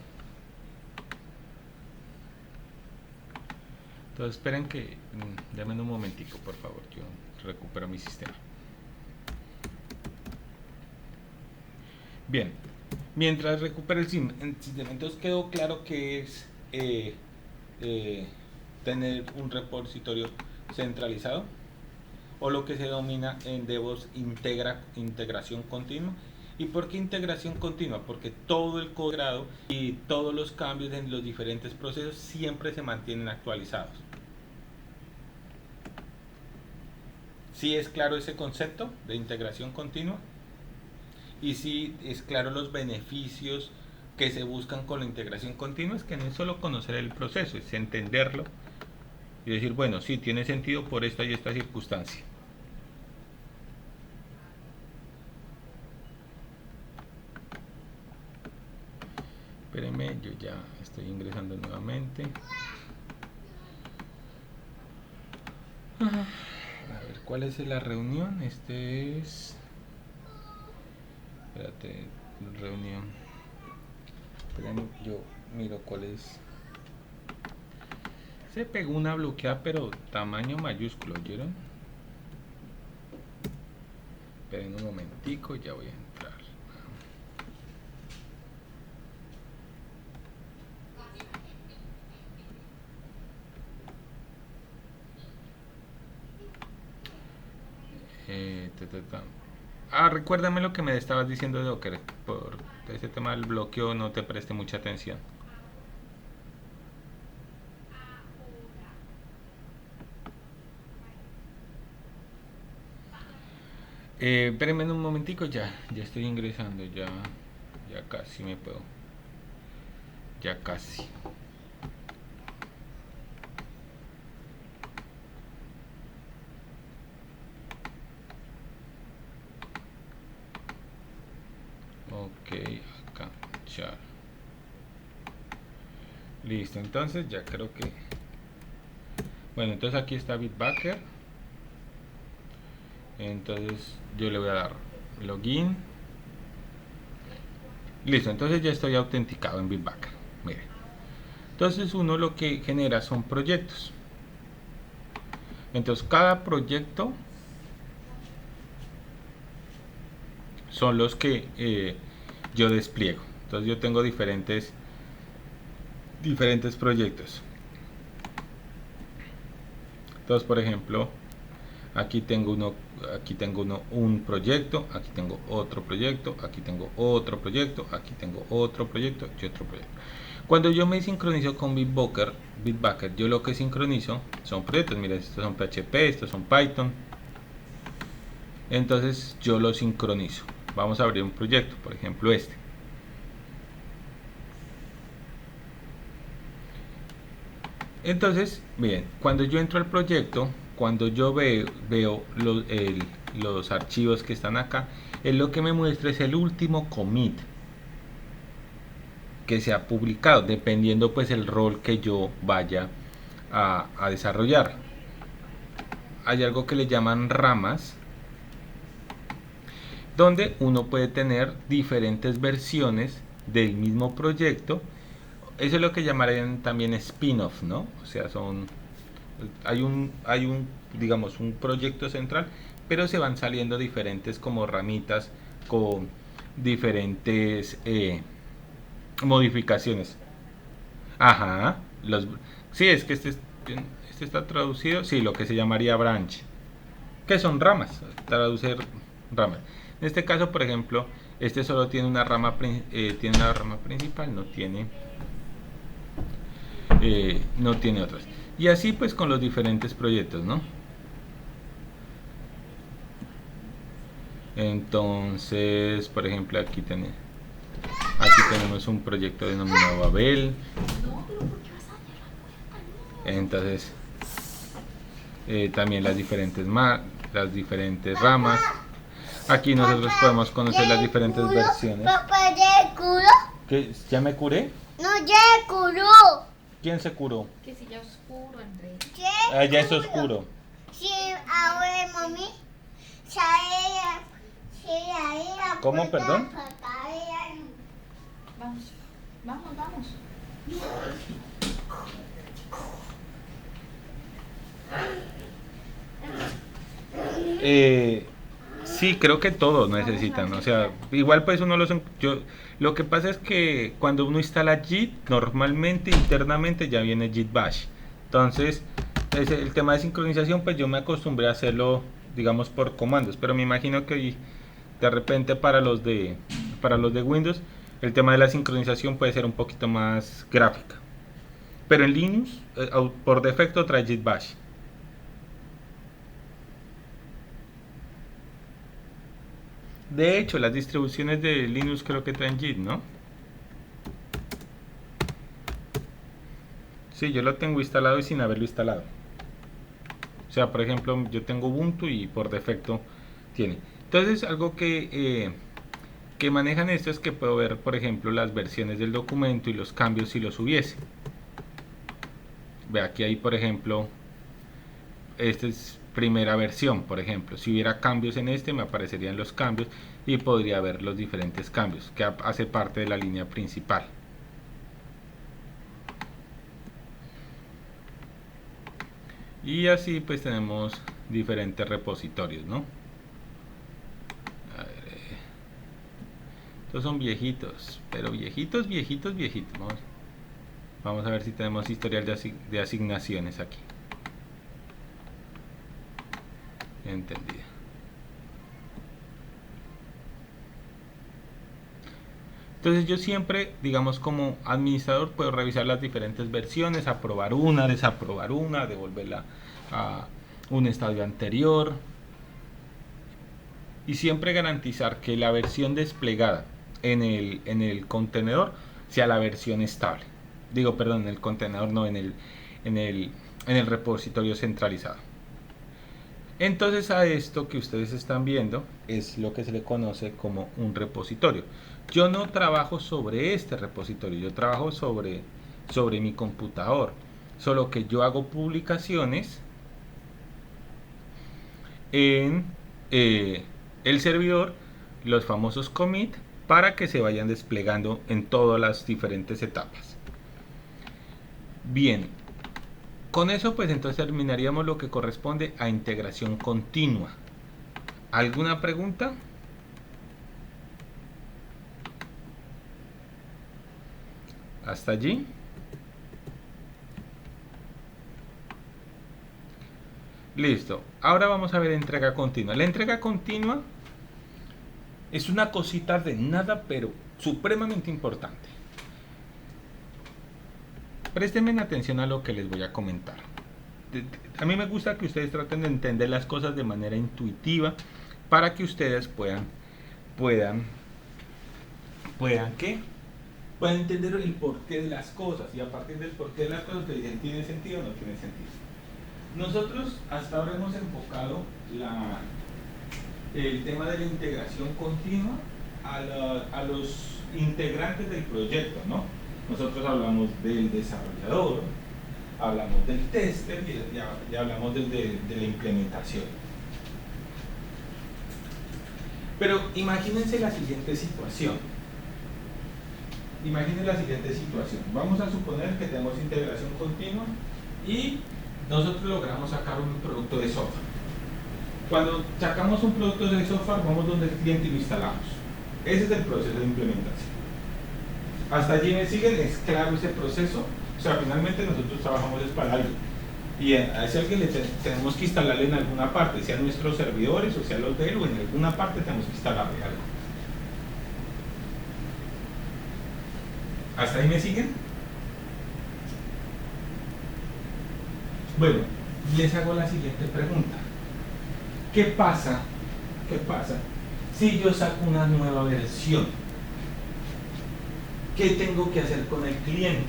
Entonces esperen que denme un momentico, por favor, yo recupero mi sistema. Bien, mientras recupero el sistema, entonces quedó claro que es tener un repositorio centralizado, o lo que se denomina en DevOps integración continua. ¿Y por qué integración continua? Porque todo el código y todos los cambios en los diferentes procesos siempre se mantienen actualizados. ¿Sí es claro ese concepto de integración continua? Y sí es claro los beneficios que se buscan con la integración continua. Es que no es solo conocer el proceso, es entenderlo y decir, bueno, sí, tiene sentido por esta y esta circunstancia. Espérenme, yo ya estoy ingresando nuevamente. A ver, ¿cuál es la reunión? Este es... Espérate, reunión. Espérenme, yo miro cuál es. Se pegó una bloqueada, pero tamaño mayúsculo, ¿oyeron? Esperen un momentico, ya voy a entrar. Recuérdame lo que me estabas diciendo de Docker. Por ese tema del bloqueo no te preste mucha atención. Espérenme un momentico, ya estoy ingresando, ya casi me puedo. Ya casi. Ok, acá, char. Listo, entonces ya creo que... Bueno, entonces aquí está Bitbacker. Entonces yo le voy a dar login. Listo, entonces ya estoy autenticado en Bitbacker. Mire. Entonces uno lo que genera son proyectos. Entonces cada proyecto son los que yo despliego. Entonces yo tengo diferentes proyectos. Entonces, por ejemplo, aquí tengo un proyecto, aquí tengo otro proyecto, aquí tengo otro proyecto, aquí tengo otro proyecto y otro proyecto. Cuando yo me sincronizo con Bitbucket, yo lo que sincronizo son proyectos. Mira, estos son PHP, estos son Python. Entonces yo lo sincronizo. Vamos a abrir un proyecto, por ejemplo este. Entonces, bien, cuando yo entro al proyecto, cuando yo veo los archivos que están acá, él lo que me muestra es el último commit que se ha publicado, dependiendo pues el rol que yo vaya a desarrollar. Hay algo que le llaman ramas, donde uno puede tener diferentes versiones del mismo proyecto. Eso es lo que llamarían también spin-off, ¿no? O sea, hay un, digamos, un proyecto central, pero se van saliendo diferentes como ramitas con diferentes modificaciones. Ajá, sí, es que este está traducido, sí, lo que se llamaría branch, que son ramas, traducir ramas. En este caso, por ejemplo, este solo tiene una rama, tiene una rama principal, no tiene otras. Y así pues con los diferentes proyectos, ¿no? Entonces, por ejemplo, aquí tenemos un proyecto denominado Babel. Entonces, también las diferentes ramas. Aquí nosotros podemos conocer las diferentes versiones. ¿Papá ya curó? ¿Qué? ¿Ya me curé? No, ya curó. ¿Quién se curó? Que si ya oscuro, Andrés. Ya es oscuro. Sí, ahora mami. ¿Cómo, perdón? Vamos, vamos, vamos. Sí, creo que todos necesitan, o sea, igual pues lo que pasa es que cuando uno instala Git, normalmente internamente ya viene Git Bash. Entonces, el tema de sincronización, pues yo me acostumbré a hacerlo, digamos, por comandos, pero me imagino que de repente para los de Windows, el tema de la sincronización puede ser un poquito más gráfica. Pero en Linux, por defecto trae Git Bash. De hecho, las distribuciones de Linux creo que traen Git, ¿no? Sí, yo lo tengo instalado y sin haberlo instalado. O sea, por ejemplo, yo tengo Ubuntu y por defecto tiene. Entonces, algo que manejan esto es que puedo ver, por ejemplo, las versiones del documento y los cambios si los hubiese. Ve, aquí hay, por ejemplo, esta es primera versión, por ejemplo. Si hubiera cambios en este, me aparecerían los cambios y podría ver los diferentes cambios que hace parte de la línea principal. Y así pues tenemos diferentes repositorios, ¿no? A ver, estos son viejitos, pero viejitos, viejitos, viejitos. Vamos a ver si tenemos historial de asignaciones aquí. Entendido. Entonces yo siempre, digamos, como administrador puedo revisar las diferentes versiones, aprobar una, desaprobar una, devolverla a un estadio anterior y siempre garantizar que la versión desplegada en el contenedor sea la versión estable. Digo, perdón, en el contenedor, no, en el repositorio centralizado. Entonces a esto que ustedes están viendo es lo que se le conoce como un repositorio. Yo no trabajo sobre este repositorio, yo trabajo sobre mi computador, solo que yo hago publicaciones en el servidor, los famosos commit, para que se vayan desplegando en todas las diferentes etapas. Bien, con eso pues entonces terminaríamos lo que corresponde a integración continua. ¿Alguna pregunta? ¿Hasta allí? Listo. Ahora vamos a ver entrega continua. La entrega continua es una cosita de nada, pero supremamente importante. Préstenme atención a lo que les voy a comentar. A mí me gusta que ustedes traten de entender las cosas de manera intuitiva para que ustedes puedan ¿qué? Puedan entender el porqué de las cosas, y a partir del porqué de las cosas te dicen ¿tiene sentido o no tiene sentido? Nosotros hasta ahora hemos enfocado el tema de la integración continua a los integrantes del proyecto, ¿no? Nosotros hablamos del desarrollador, hablamos del tester y hablamos de la implementación. Pero imagínense la siguiente situación. Imaginen la siguiente situación. Vamos a suponer que tenemos integración continua y nosotros logramos sacar un producto de software. Cuando sacamos un producto de software, vamos donde el cliente y lo instalamos. Ese es el proceso de implementación. Hasta allí me siguen, es claro ese proceso. O sea, finalmente nosotros trabajamos es para alguien. Y a ese alguien le tenemos que instalarle en alguna parte, sean nuestros servidores o sean los de él, o en alguna parte tenemos que instalarle algo. ¿Hasta ahí me siguen? Bueno, les hago la siguiente pregunta. ¿Qué pasa si yo saco una nueva versión? ¿Qué tengo que hacer con el cliente?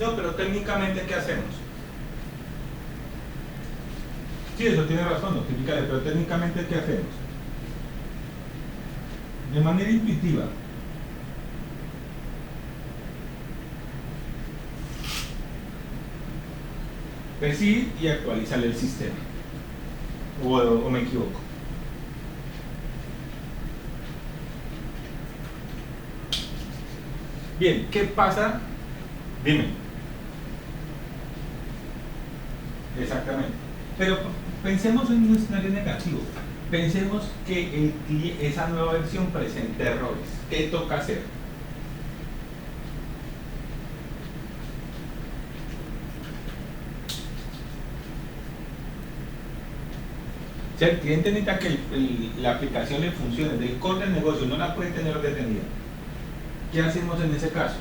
No, pero técnicamente, ¿qué hacemos? Sí, eso tiene razón, notificar, pero técnicamente, ¿qué hacemos? De manera intuitiva. Recibir y actualizar el sistema. ¿O me equivoco? Bien, ¿qué pasa? Dime. Exactamente. Pero pensemos en un escenario negativo. Pensemos que esa nueva versión presenta errores. ¿Qué toca hacer? Si el cliente necesita que la aplicación le funcione del core del negocio, no la puede tener detenida, ¿qué hacemos en ese caso?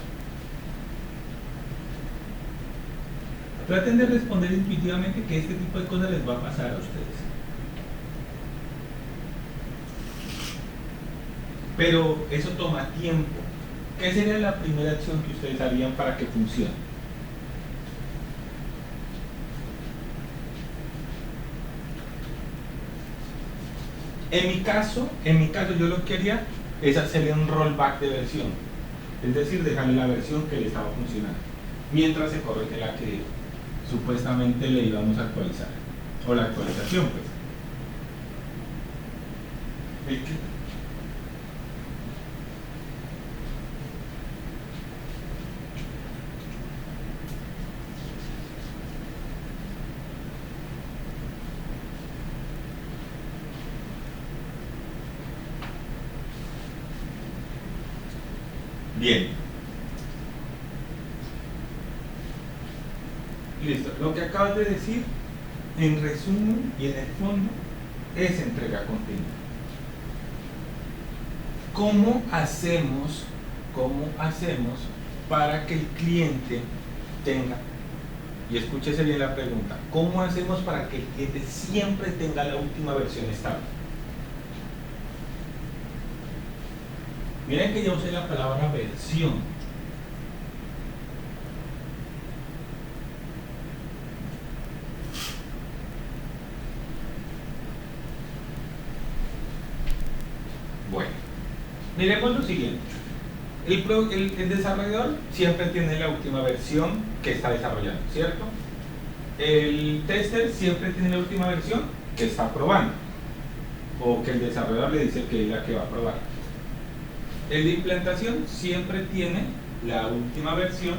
Traten de responder intuitivamente que este tipo de cosas les va a pasar a ustedes. Pero eso toma tiempo. ¿Qué sería la primera acción que ustedes harían para que funcione? En mi caso yo lo que haría es hacerle un rollback de versión. Es decir, dejarle la versión que le estaba funcionando mientras se corrige la que supuestamente le íbamos a actualizar, o la actualización, pues. Bien. Listo. Lo que acabas de decir, en resumen y en el fondo, es entrega continua. ¿Cómo hacemos para que el cliente tenga, y escúchese bien la pregunta, ¿cómo hacemos para que el cliente siempre tenga la última versión estable? Miren que yo usé la palabra versión. Bueno, miremos lo siguiente. El desarrollador siempre tiene la última versión que está desarrollando, ¿cierto? El tester siempre tiene la última versión que está probando, o que el desarrollador le dice que es la que va a probar. El de implantación siempre tiene la última versión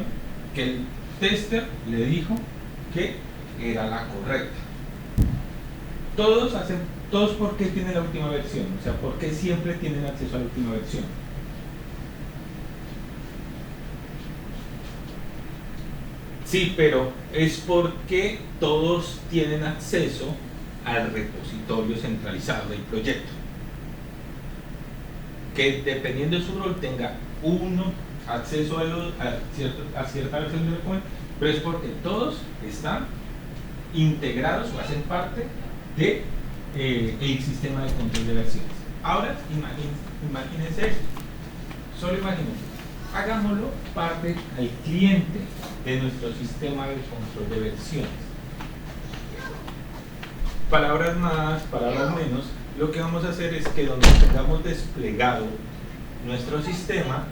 que el tester le dijo que era la correcta. Todos hacen ¿Todos por qué tienen la última versión? O sea, ¿por qué siempre tienen acceso a la última versión? Sí, pero es porque todos tienen acceso al repositorio centralizado del proyecto. Que dependiendo de su rol tenga uno acceso a cierta versión del documento, pero es porque todos están integrados o hacen parte de el sistema de control de versiones. Ahora imagínense esto, solo imagínense, hagámoslo parte al cliente de nuestro sistema de control de versiones. Palabras más, palabras menos, lo que vamos a hacer es que donde tengamos desplegado nuestro sistema,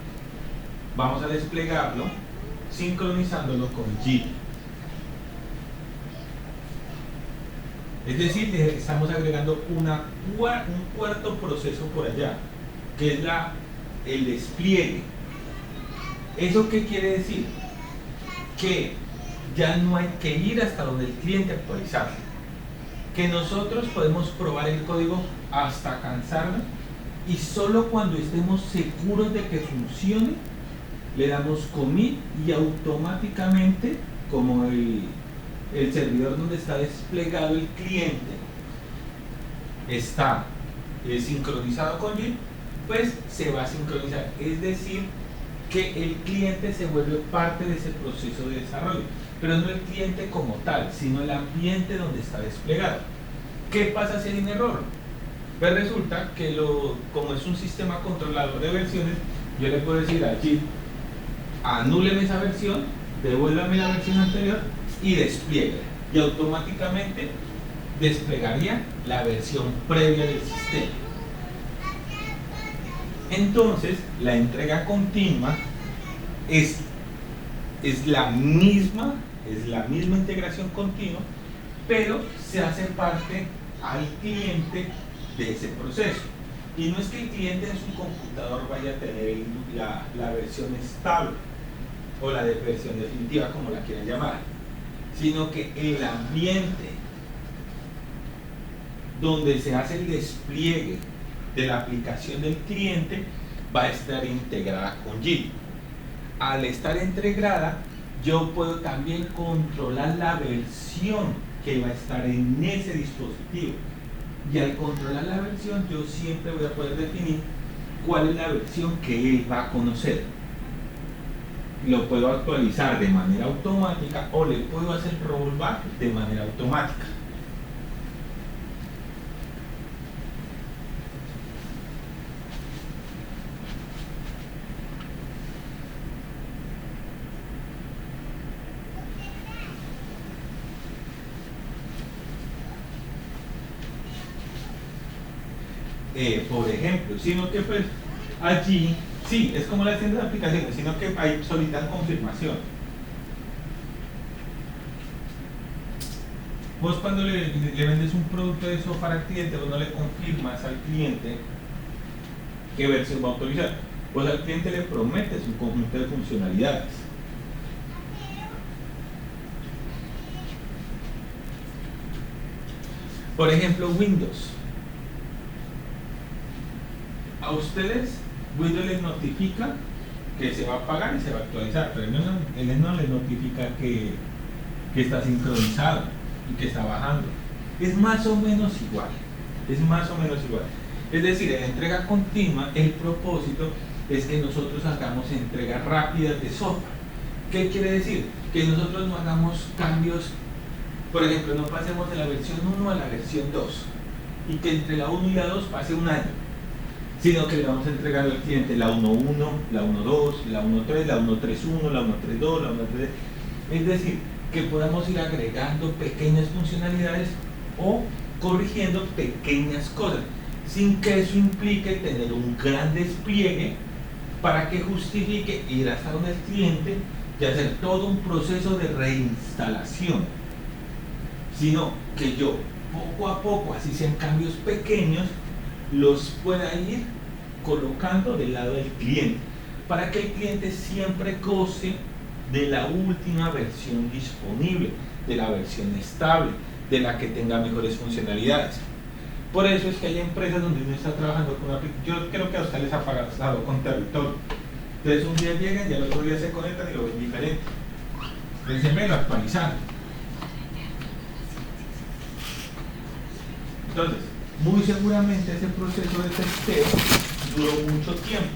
vamos a desplegarlo sincronizándolo con Git. Es decir, le estamos agregando un cuarto proceso por allá, que es el despliegue. ¿Eso qué quiere decir? Que ya no hay que ir hasta donde el cliente actualizarlo. Que nosotros podemos probar el código hasta cansarnos y solo cuando estemos seguros de que funcione, le damos commit y automáticamente, como el servidor donde está desplegado el cliente está sincronizado con Git, pues se va a sincronizar. Es decir, que el cliente se vuelve parte de ese proceso de desarrollo, pero no el cliente como tal, sino el ambiente donde está desplegado. ¿Qué pasa si hay un error? Pues resulta que como es un sistema controlador de versiones, yo le puedo decir a Git, anúleme esa versión, devuélvame la versión anterior y despliegue, y automáticamente desplegaría la versión previa del sistema. Entonces, la entrega continua es la misma integración continua, pero se hace parte al cliente de ese proceso. Y no es que el cliente en su computador vaya a tener la versión estable o la de versión definitiva, como la quieran llamar, sino que el ambiente donde se hace el despliegue de la aplicación del cliente va a estar integrada con Git. Al estar integrada, yo puedo también controlar la versión que va a estar en ese dispositivo. Y al controlar la versión, yo siempre voy a poder definir cuál es la versión que él va a conocer. Lo puedo actualizar de manera automática o le puedo hacer rollback de manera automática. Por ejemplo, sino que pues allí, sí, es como las tiendas de aplicaciones, sino que ahí solicitan confirmación. Vos cuando le vendes un producto de software al cliente, vos no le confirmas al cliente qué versión va a autorizar. Vos al cliente le prometes un conjunto de funcionalidades. Por ejemplo, Windows. A ustedes, Windows les notifica que se va a pagar y se va a actualizar, pero él no les notifica que está sincronizado y que está bajando. Es más o menos igual. Es decir, en entrega continua, el propósito es que nosotros hagamos entregas rápidas de software. ¿Qué quiere decir? Que nosotros no hagamos cambios, por ejemplo, no pasemos de la versión 1 a la versión 2 y que entre la 1 y la 2 pase un año, sino que le vamos a entregar al cliente la 1.1, la 1.2, la 1.3, la 1.3.1, la 1.3.2, la 1.3. Es decir, que podamos ir agregando pequeñas funcionalidades o corrigiendo pequeñas cosas, sin que eso implique tener un gran despliegue para que justifique ir hasta donde el cliente y hacer todo un proceso de reinstalación, sino que yo poco a poco, así sean cambios pequeños, los pueda ir colocando del lado del cliente para que el cliente siempre goce de la última versión disponible, de la versión estable, de la que tenga mejores funcionalidades. Por eso es que hay empresas donde uno está trabajando con una aplicación. Yo creo que a ustedes les ha pasado con territorio. Entonces un día llegan y al otro día se conectan y lo ven diferente. Entonces lo actualizaron. Entonces, muy seguramente ese proceso de testeo duró mucho tiempo.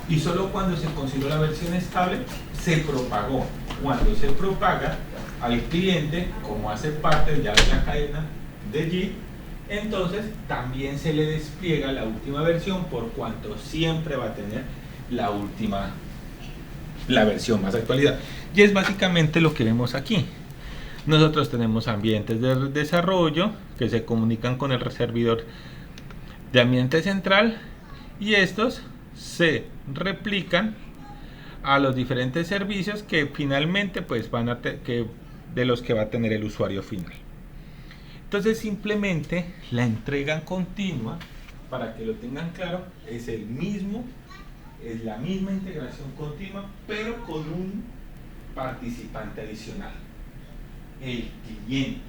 Y solo cuando se consiguió la versión estable, se propagó. Cuando se propaga al cliente, como hace parte ya de la cadena de Jeep, entonces también se le despliega la última versión, por cuanto siempre va a tener la versión más actualizada. Y es básicamente lo que vemos aquí. Nosotros tenemos ambientes de desarrollo que se comunican con el servidor de ambiente central, y estos se replican a los diferentes servicios que finalmente pues van a de los que va a tener el usuario final. Entonces simplemente la entrega continua, para que lo tengan claro, es la misma integración continua, pero con un participante adicional, el cliente.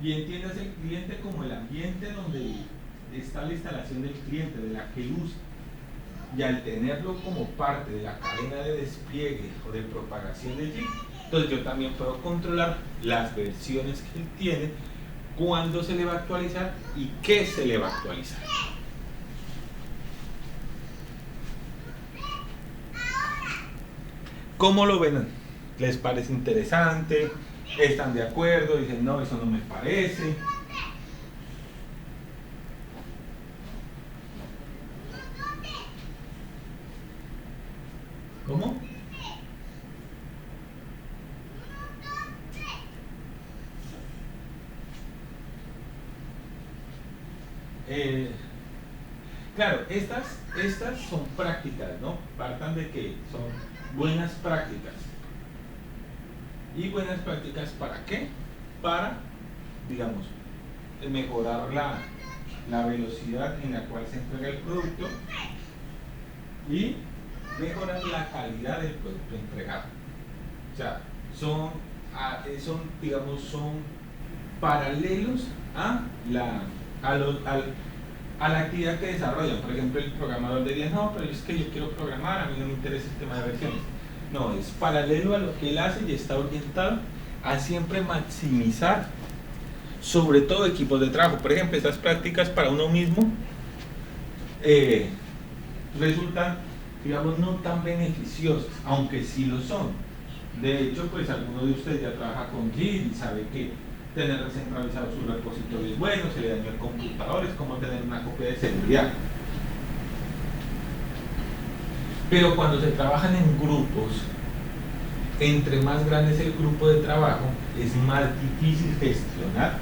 Y entiendas el cliente como el ambiente donde está la instalación del cliente, de la que usa. Y al tenerlo como parte de la cadena de despliegue o de propagación de Jeep, entonces yo también puedo controlar las versiones que él tiene, cuándo se le va a actualizar y qué se le va a actualizar. ¿Cómo lo ven? ¿Les parece interesante? ¿Están de acuerdo? Dicen, no, eso no me parece. ¿Cómo? Claro, estas son prácticas, ¿no? Partan de que son buenas prácticas. ¿Y buenas prácticas para qué? Para, digamos, mejorar la velocidad en la cual se entrega el producto y mejorar la calidad del producto entregado. O sea, son paralelos a la actividad que desarrollan. Por ejemplo, el programador diría, no, pero es que yo quiero programar, a mí no me interesa el tema de versiones. No, es paralelo a lo que él hace y está orientado a siempre maximizar, sobre todo equipos de trabajo. Por ejemplo, estas prácticas para uno mismo resultan, digamos, no tan beneficiosas, aunque sí lo son. De hecho, pues alguno de ustedes ya trabaja con Git y sabe que tener descentralizado sus repositorios es bueno, se le dañó el computador, es como tener una copia de seguridad. Pero cuando se trabajan en grupos, entre más grande es el grupo de trabajo, es más difícil gestionar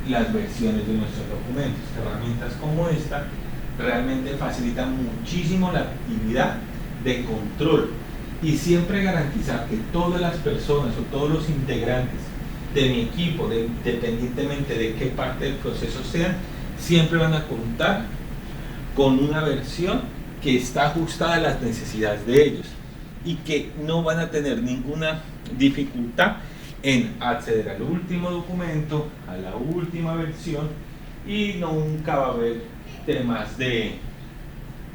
las versiones de nuestros documentos. Herramientas como esta realmente facilitan muchísimo la actividad de control y siempre garantizar que todas las personas o todos los integrantes de mi equipo, independientemente de qué parte del proceso sean, siempre van a contar con una versión que está ajustada a las necesidades de ellos y que no van a tener ninguna dificultad en acceder al último documento, a la última versión, y nunca va a haber temas de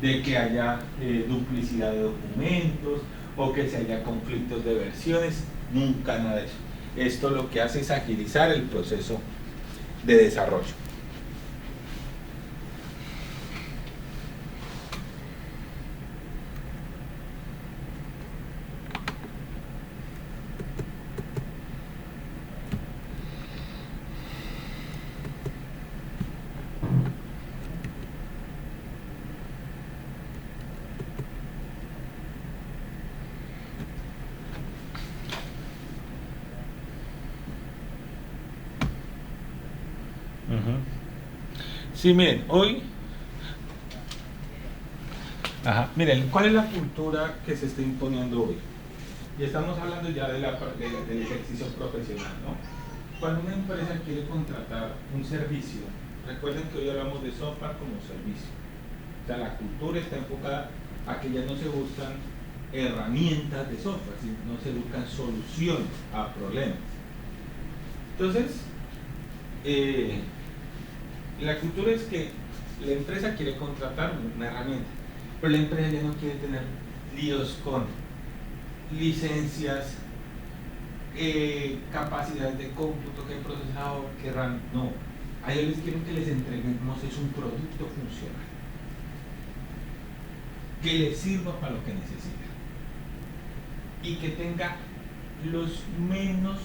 que haya duplicidad de documentos o que se haya conflictos de versiones, nunca nada de eso. Esto lo que hace es agilizar el proceso de desarrollo. Sí, miren, hoy, miren, ¿cuál es la cultura que se está imponiendo hoy? Y estamos hablando ya del ejercicio profesional, ¿no? Cuando una empresa quiere contratar un servicio, recuerden que hoy hablamos de software como servicio. O sea, la cultura está enfocada a que ya no se buscan herramientas de software, sino se buscan soluciones a problemas. Entonces, La cultura es que la empresa quiere contratar una herramienta, pero la empresa ya no quiere tener líos con licencias, capacidades de cómputo, qué procesador, qué RAM. No, a ellos les quieren que les entreguemos es un producto funcional que les sirva para lo que necesita y que tenga los menos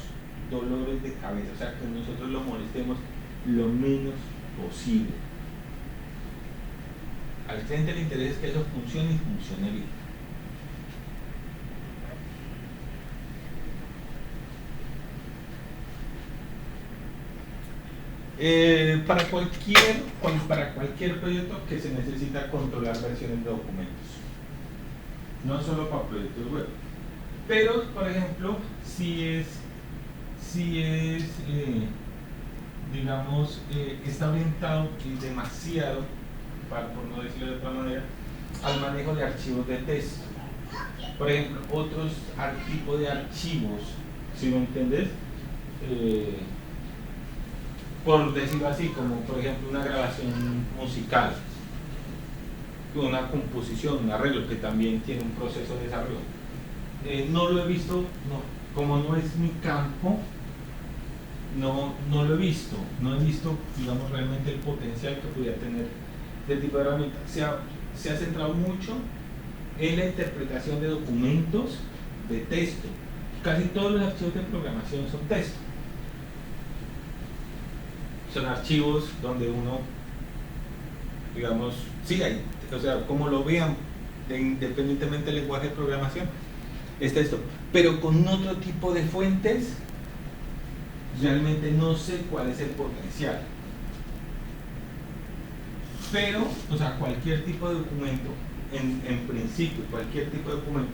dolores de cabeza, o sea, que nosotros lo molestemos lo menos posible. Al cliente le interesa que eso funcione y funcione bien. Para cualquier proyecto que se necesita controlar versiones de documentos, no solo para proyectos web, pero por ejemplo digamos, está orientado demasiado, por no decirlo de otra manera, al manejo de archivos de texto. Por ejemplo, otros tipos de archivos, si me entiendes, por decirlo así, como por ejemplo una grabación musical, una composición, un arreglo que también tiene un proceso de desarrollo. No lo he visto, no, como no es mi campo, no lo he visto, no he visto, digamos, realmente el potencial que pudiera tener este tipo de herramienta. Se ha centrado mucho en la interpretación de documentos de texto. Casi todos los archivos de programación son texto. Son archivos donde uno, digamos, sí hay, o sea, como lo vean, independientemente del lenguaje de programación, es texto. Pero con otro tipo de fuentes, realmente no sé cuál es el potencial. Pero, o sea, cualquier tipo de documento, en principio, cualquier tipo de documento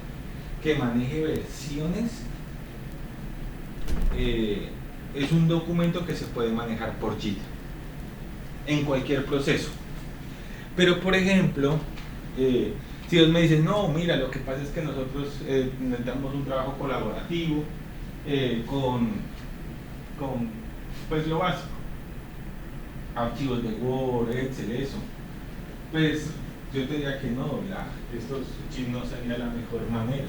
que maneje versiones, es un documento que se puede manejar por JIT en cualquier proceso. Pero por ejemplo, si ellos me dicen, no, mira, lo que pasa es que nosotros necesitamos un trabajo colaborativo con pues lo básico, archivos de Word, Excel, eso, pues yo te diría que no, estos chips no sería la mejor manera.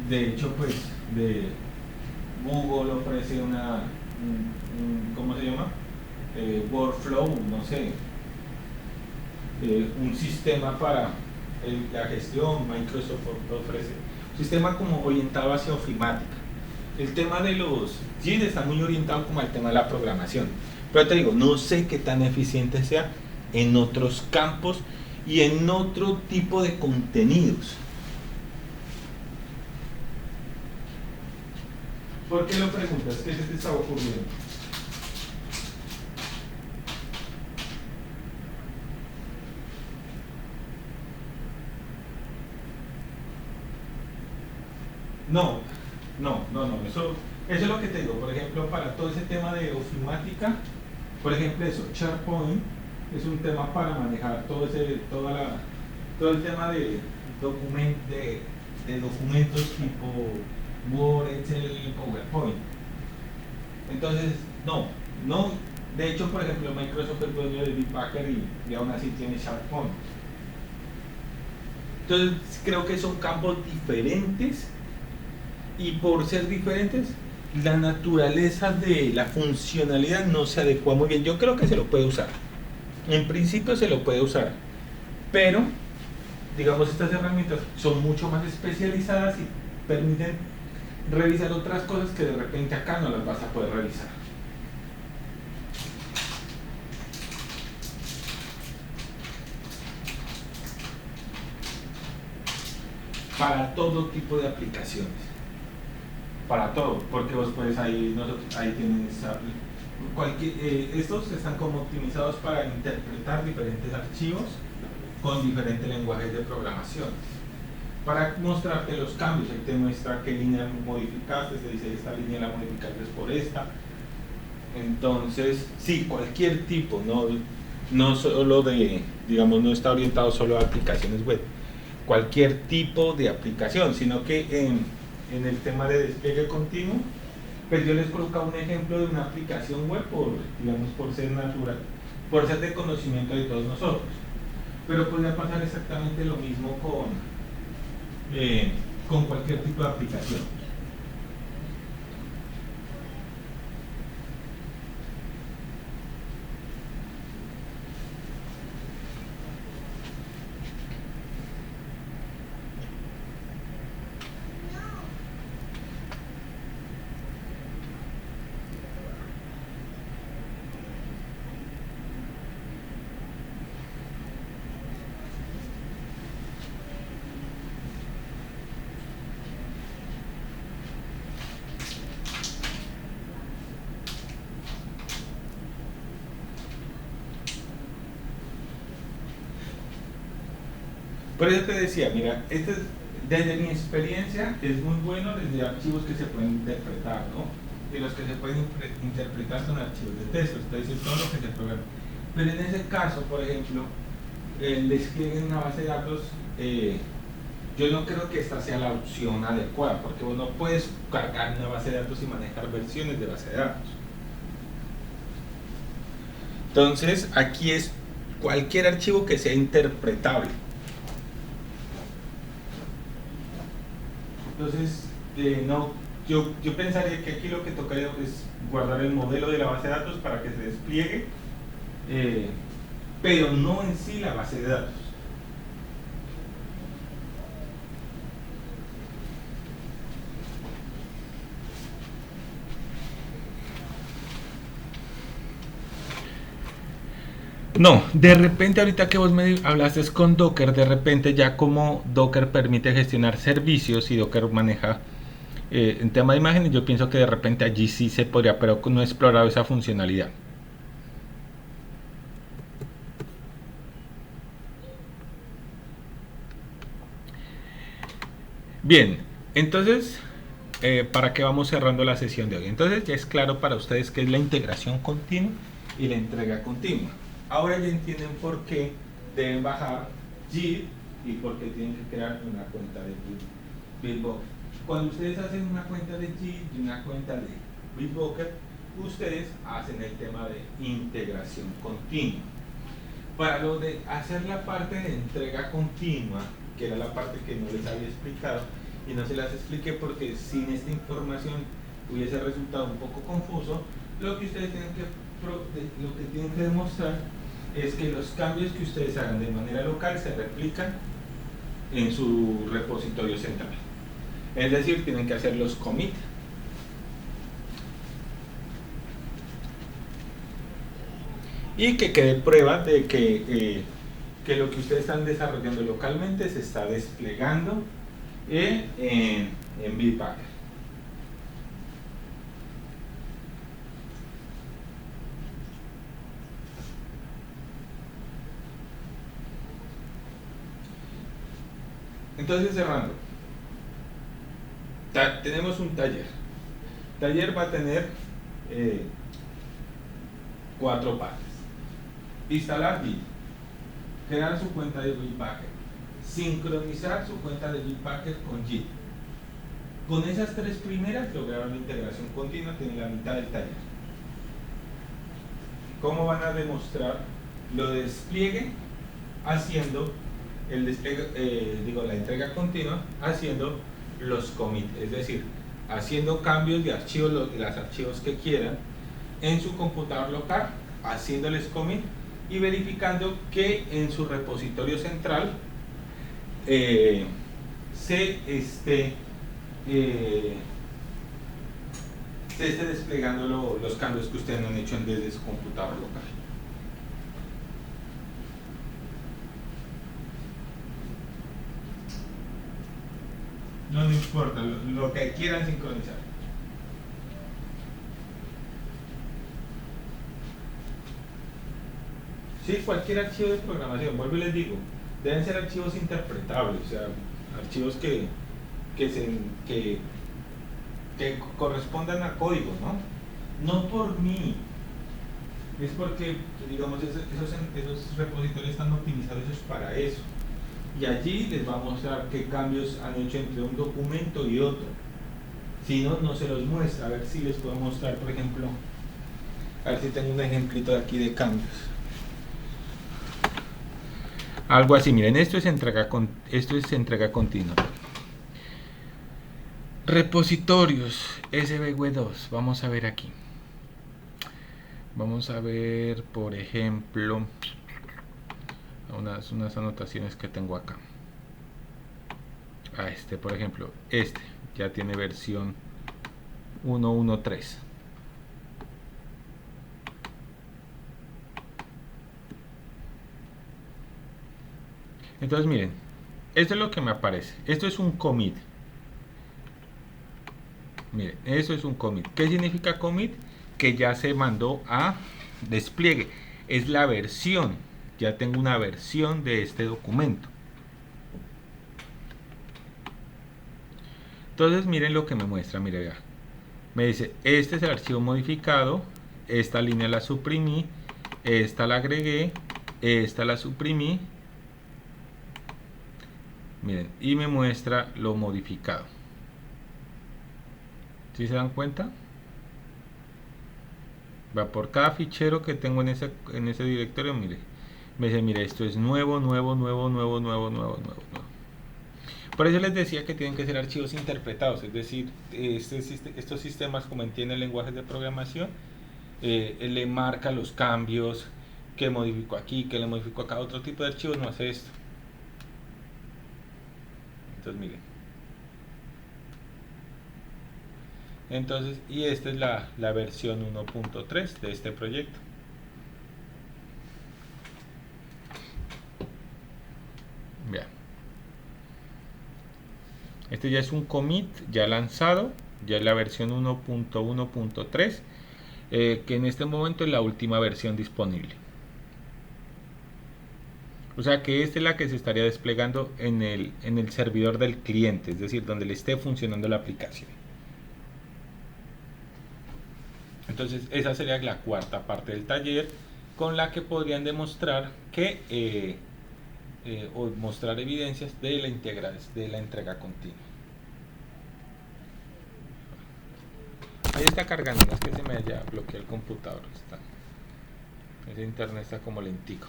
De hecho, pues Google ofrece ¿cómo se llama? Workflow, no sé, un sistema para la gestión. Microsoft ofrece un sistema como orientado hacia ofimática. El tema de los JIT está muy orientado como al tema de la programación, pero te digo, no sé qué tan eficiente sea en otros campos y en otro tipo de contenidos. ¿Por qué lo preguntas? ¿Qué se te está ocurriendo? No, eso es lo que te digo. Por ejemplo, para todo ese tema de ofimática, por ejemplo, SharePoint es un tema para manejar todo el tema de documentos tipo Word, Excel, PowerPoint. Entonces, no, de hecho, por ejemplo, Microsoft es dueño de Bitbucket y aún así tiene SharePoint. Entonces, creo que son campos diferentes y por ser diferentes, la naturaleza de la funcionalidad no se adecua muy bien. Yo creo que se lo puede usar. En principio se lo puede usar, pero, digamos, estas herramientas son mucho más especializadas y permiten revisar otras cosas que de repente acá no las vas a poder revisar. Para todo tipo de aplicaciones, para todo, porque vos puedes ahí tienes estos están como optimizados para interpretar diferentes archivos con diferentes lenguajes de programación, para mostrarte los cambios. Ahí te muestra qué línea modificaste, te dice esta línea la modificaste por esta. Entonces, sí, cualquier tipo, no solo digamos, no está orientado solo a aplicaciones web, cualquier tipo de aplicación, sino que en el tema de despliegue continuo, pues yo les coloco un ejemplo de una aplicación web por ser natural. por ser de conocimiento de todos nosotros. Pero podría pasar exactamente lo mismo con cualquier tipo de aplicación. Por eso te decía, mira, desde mi experiencia es muy bueno desde archivos que se pueden interpretar, ¿no? Y los que se pueden interpretar son archivos de texto, es decir, todo lo que se programa. Pero en ese caso, por ejemplo, el despliegue en una base de datos, yo no creo que esta sea la opción adecuada, porque vos no puedes cargar una base de datos y manejar versiones de base de datos. Entonces, aquí es cualquier archivo que sea interpretable. Entonces, no, yo pensaría que aquí lo que tocaría es guardar el modelo de la base de datos para que se despliegue, pero no en sí la base de datos. No, de repente ahorita que vos me hablaste con Docker, de repente ya como Docker permite gestionar servicios y Docker maneja en tema de imágenes, yo pienso que de repente allí sí se podría, pero no he explorado esa funcionalidad. Bien, entonces, ¿para qué vamos cerrando la sesión de hoy? Entonces ya es claro para ustedes qué es la integración continua y la entrega continua. Ahora ya entienden por qué deben bajar Git y por qué tienen que crear una cuenta de Bitbucket. Cuando ustedes hacen una cuenta de Git y una cuenta de Bitbucket, ustedes hacen el tema de integración continua. Para lo de hacer la parte de entrega continua, que era la parte que no les había explicado, y no se las expliqué porque sin esta información hubiese resultado un poco confuso, lo que ustedes tienen que demostrar es que los cambios que ustedes hagan de manera local se replican en su repositorio central. Es decir, tienen que hacer los commit. Y que quede prueba de que lo que ustedes están desarrollando localmente se está desplegando en Bitbucket. Entonces, cerrando, tenemos un taller. El taller va a tener 4 partes. Instalar Git, crear su cuenta de Bitbucket, sincronizar su cuenta de Bitbucket con Git. Con esas 3 primeras lograron la integración continua, tienen la mitad del taller. ¿Cómo van a demostrar lo de despliegue? Haciendo el despliegue, la entrega continua, haciendo los commits, es decir, haciendo cambios de archivos, los archivos que quieran en su computador local, haciéndoles commit y verificando que en su repositorio central se esté desplegando los cambios que ustedes han hecho desde su computador local. No importa, lo que quieran sincronizar. Sí, cualquier archivo de programación, vuelvo y les digo, deben ser archivos interpretables, o sea, archivos que correspondan a código, ¿no? No por mí, es porque, digamos, esos repositorios están optimizados para eso. Y allí les va a mostrar qué cambios han hecho entre un documento y otro. Si no, no se los muestra. A ver si les puedo mostrar, por ejemplo, a ver si tengo un ejemplito de aquí de cambios. Algo así, miren, esto es entrega continua. Repositorios SVG2, vamos a ver aquí. Vamos a ver, por ejemplo, unas anotaciones que tengo acá. Por ejemplo, ya tiene versión 1.1.3. Entonces miren, esto es lo que me aparece. Esto es un commit. Miren, eso es un commit. ¿Qué significa commit? Que ya se mandó a despliegue. Es la versión. Ya tengo una versión de este documento. Entonces miren lo que me muestra. Miren, vea. Me dice, este es el archivo modificado. Esta línea la suprimí. Esta la agregué. Esta la suprimí. Miren, y me muestra lo modificado. ¿Sí se dan cuenta? Va por cada fichero que tengo en ese directorio. Mire, me dice, mire, esto es nuevo. Por eso les decía que tienen que ser archivos interpretados, es decir, estos sistemas, como entienden lenguajes de programación, él le marca los cambios, que modificó aquí, que le modificó acá. Otro tipo de archivos no hace esto. Entonces miren, y esta es la versión 1.3 de este proyecto. Vean, este ya es un commit ya lanzado, ya es la versión 1.1.3, que en este momento es la última versión disponible. O sea que esta es la que se estaría desplegando en el servidor del cliente, es decir, donde le esté funcionando la aplicación. Entonces esa sería la cuarta parte del taller, con la que podrían demostrar que o mostrar evidencias de la entrega continua. Ahí está cargando, no es que se me haya bloqueado el computador. Ese internet está como lentico.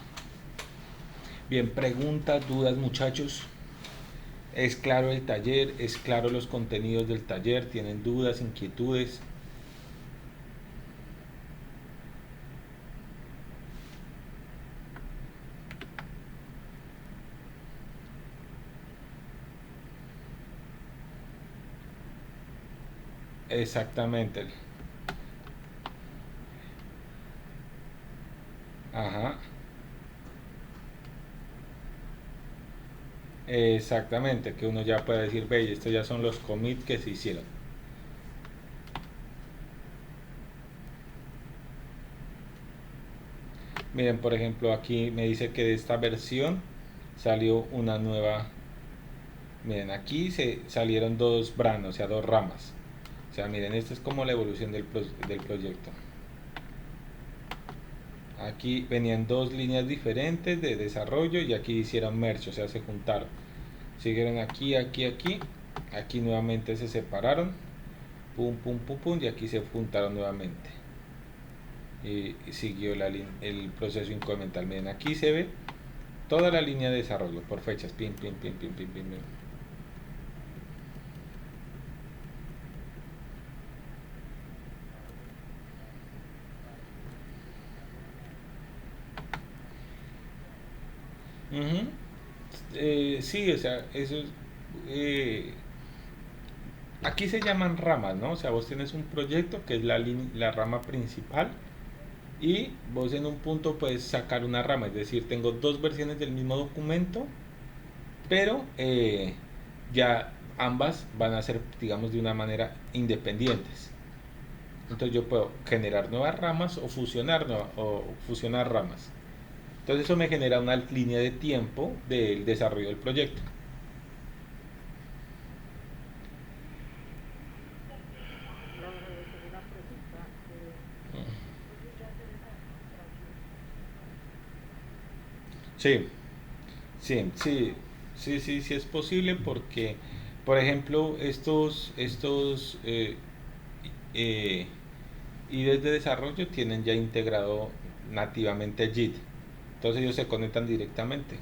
Bien, preguntas, dudas, muchachos. ¿Es claro el taller? ¿Es claro los contenidos del taller? ¿Tienen dudas, inquietudes? Exactamente. Ajá. Exactamente, que uno ya puede decir, ve, estos ya son los commits que se hicieron. Miren, por ejemplo, aquí me dice que de esta versión salió una nueva. Miren, aquí se salieron dos branch, o sea, dos ramas. O sea, miren, esto es como la evolución del proyecto. Aquí venían dos líneas diferentes de desarrollo y aquí hicieron merge, o sea, se juntaron. Siguieron aquí. Aquí nuevamente se separaron. Pum, y aquí se juntaron nuevamente. Y siguió el proceso incremental. Miren, aquí se ve toda la línea de desarrollo por fechas. Pim. Sí, o sea, eso es, aquí se llaman ramas, ¿no? O sea, vos tienes un proyecto que es la rama principal y vos en un punto puedes sacar una rama, es decir, tengo dos versiones del mismo documento, pero ya ambas van a ser, digamos, de una manera independientes. Entonces yo puedo generar nuevas ramas o fusionar ramas. Entonces eso me genera una línea de tiempo del desarrollo del proyecto. Sí, sí es posible porque, por ejemplo, estos IDEs de desarrollo tienen ya integrado nativamente JIT. Entonces ellos se conectan directamente.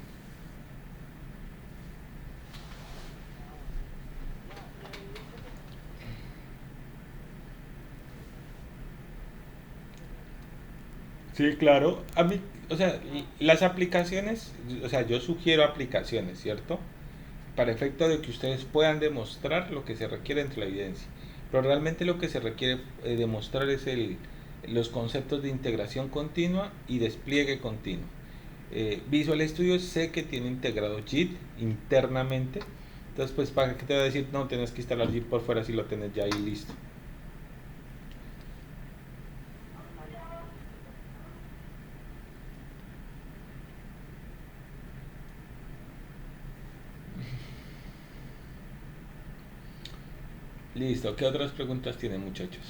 Sí, claro. A mí, o sea, las aplicaciones, o sea, yo sugiero aplicaciones, ¿cierto? Para efecto de que ustedes puedan demostrar lo que se requiere entre la evidencia. Pero realmente lo que se requiere demostrar es los conceptos de integración continua y despliegue continuo. Visual Studio sé que tiene integrado JIT internamente. Entonces, pues, ¿para qué te voy a decir? No, tienes que instalar JIT por fuera si lo tienes ya ahí listo. Listo. ¿Qué otras preguntas tienen, muchachos?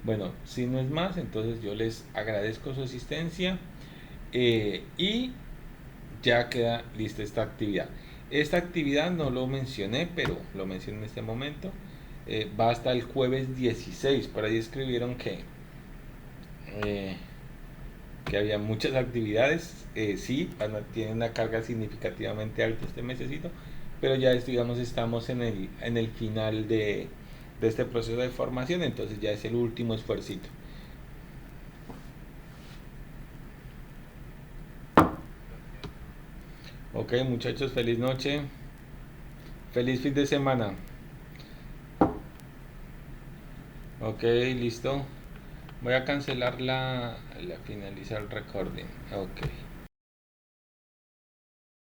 Bueno, si no es más, entonces yo les agradezco su asistencia y ya queda lista esta actividad. Esta actividad no lo mencioné, pero lo menciono en este momento. Va hasta el jueves 16. Por ahí escribieron eh, que había muchas actividades. Sí, tiene una carga significativamente alta este mesecito, pero ya digamos estamos en el final de este proceso de formación, entonces ya es el último esfuercito. Ok, muchachos, feliz noche, feliz fin de semana. Ok, listo. Voy a cancelar finalizar el recording. Ok.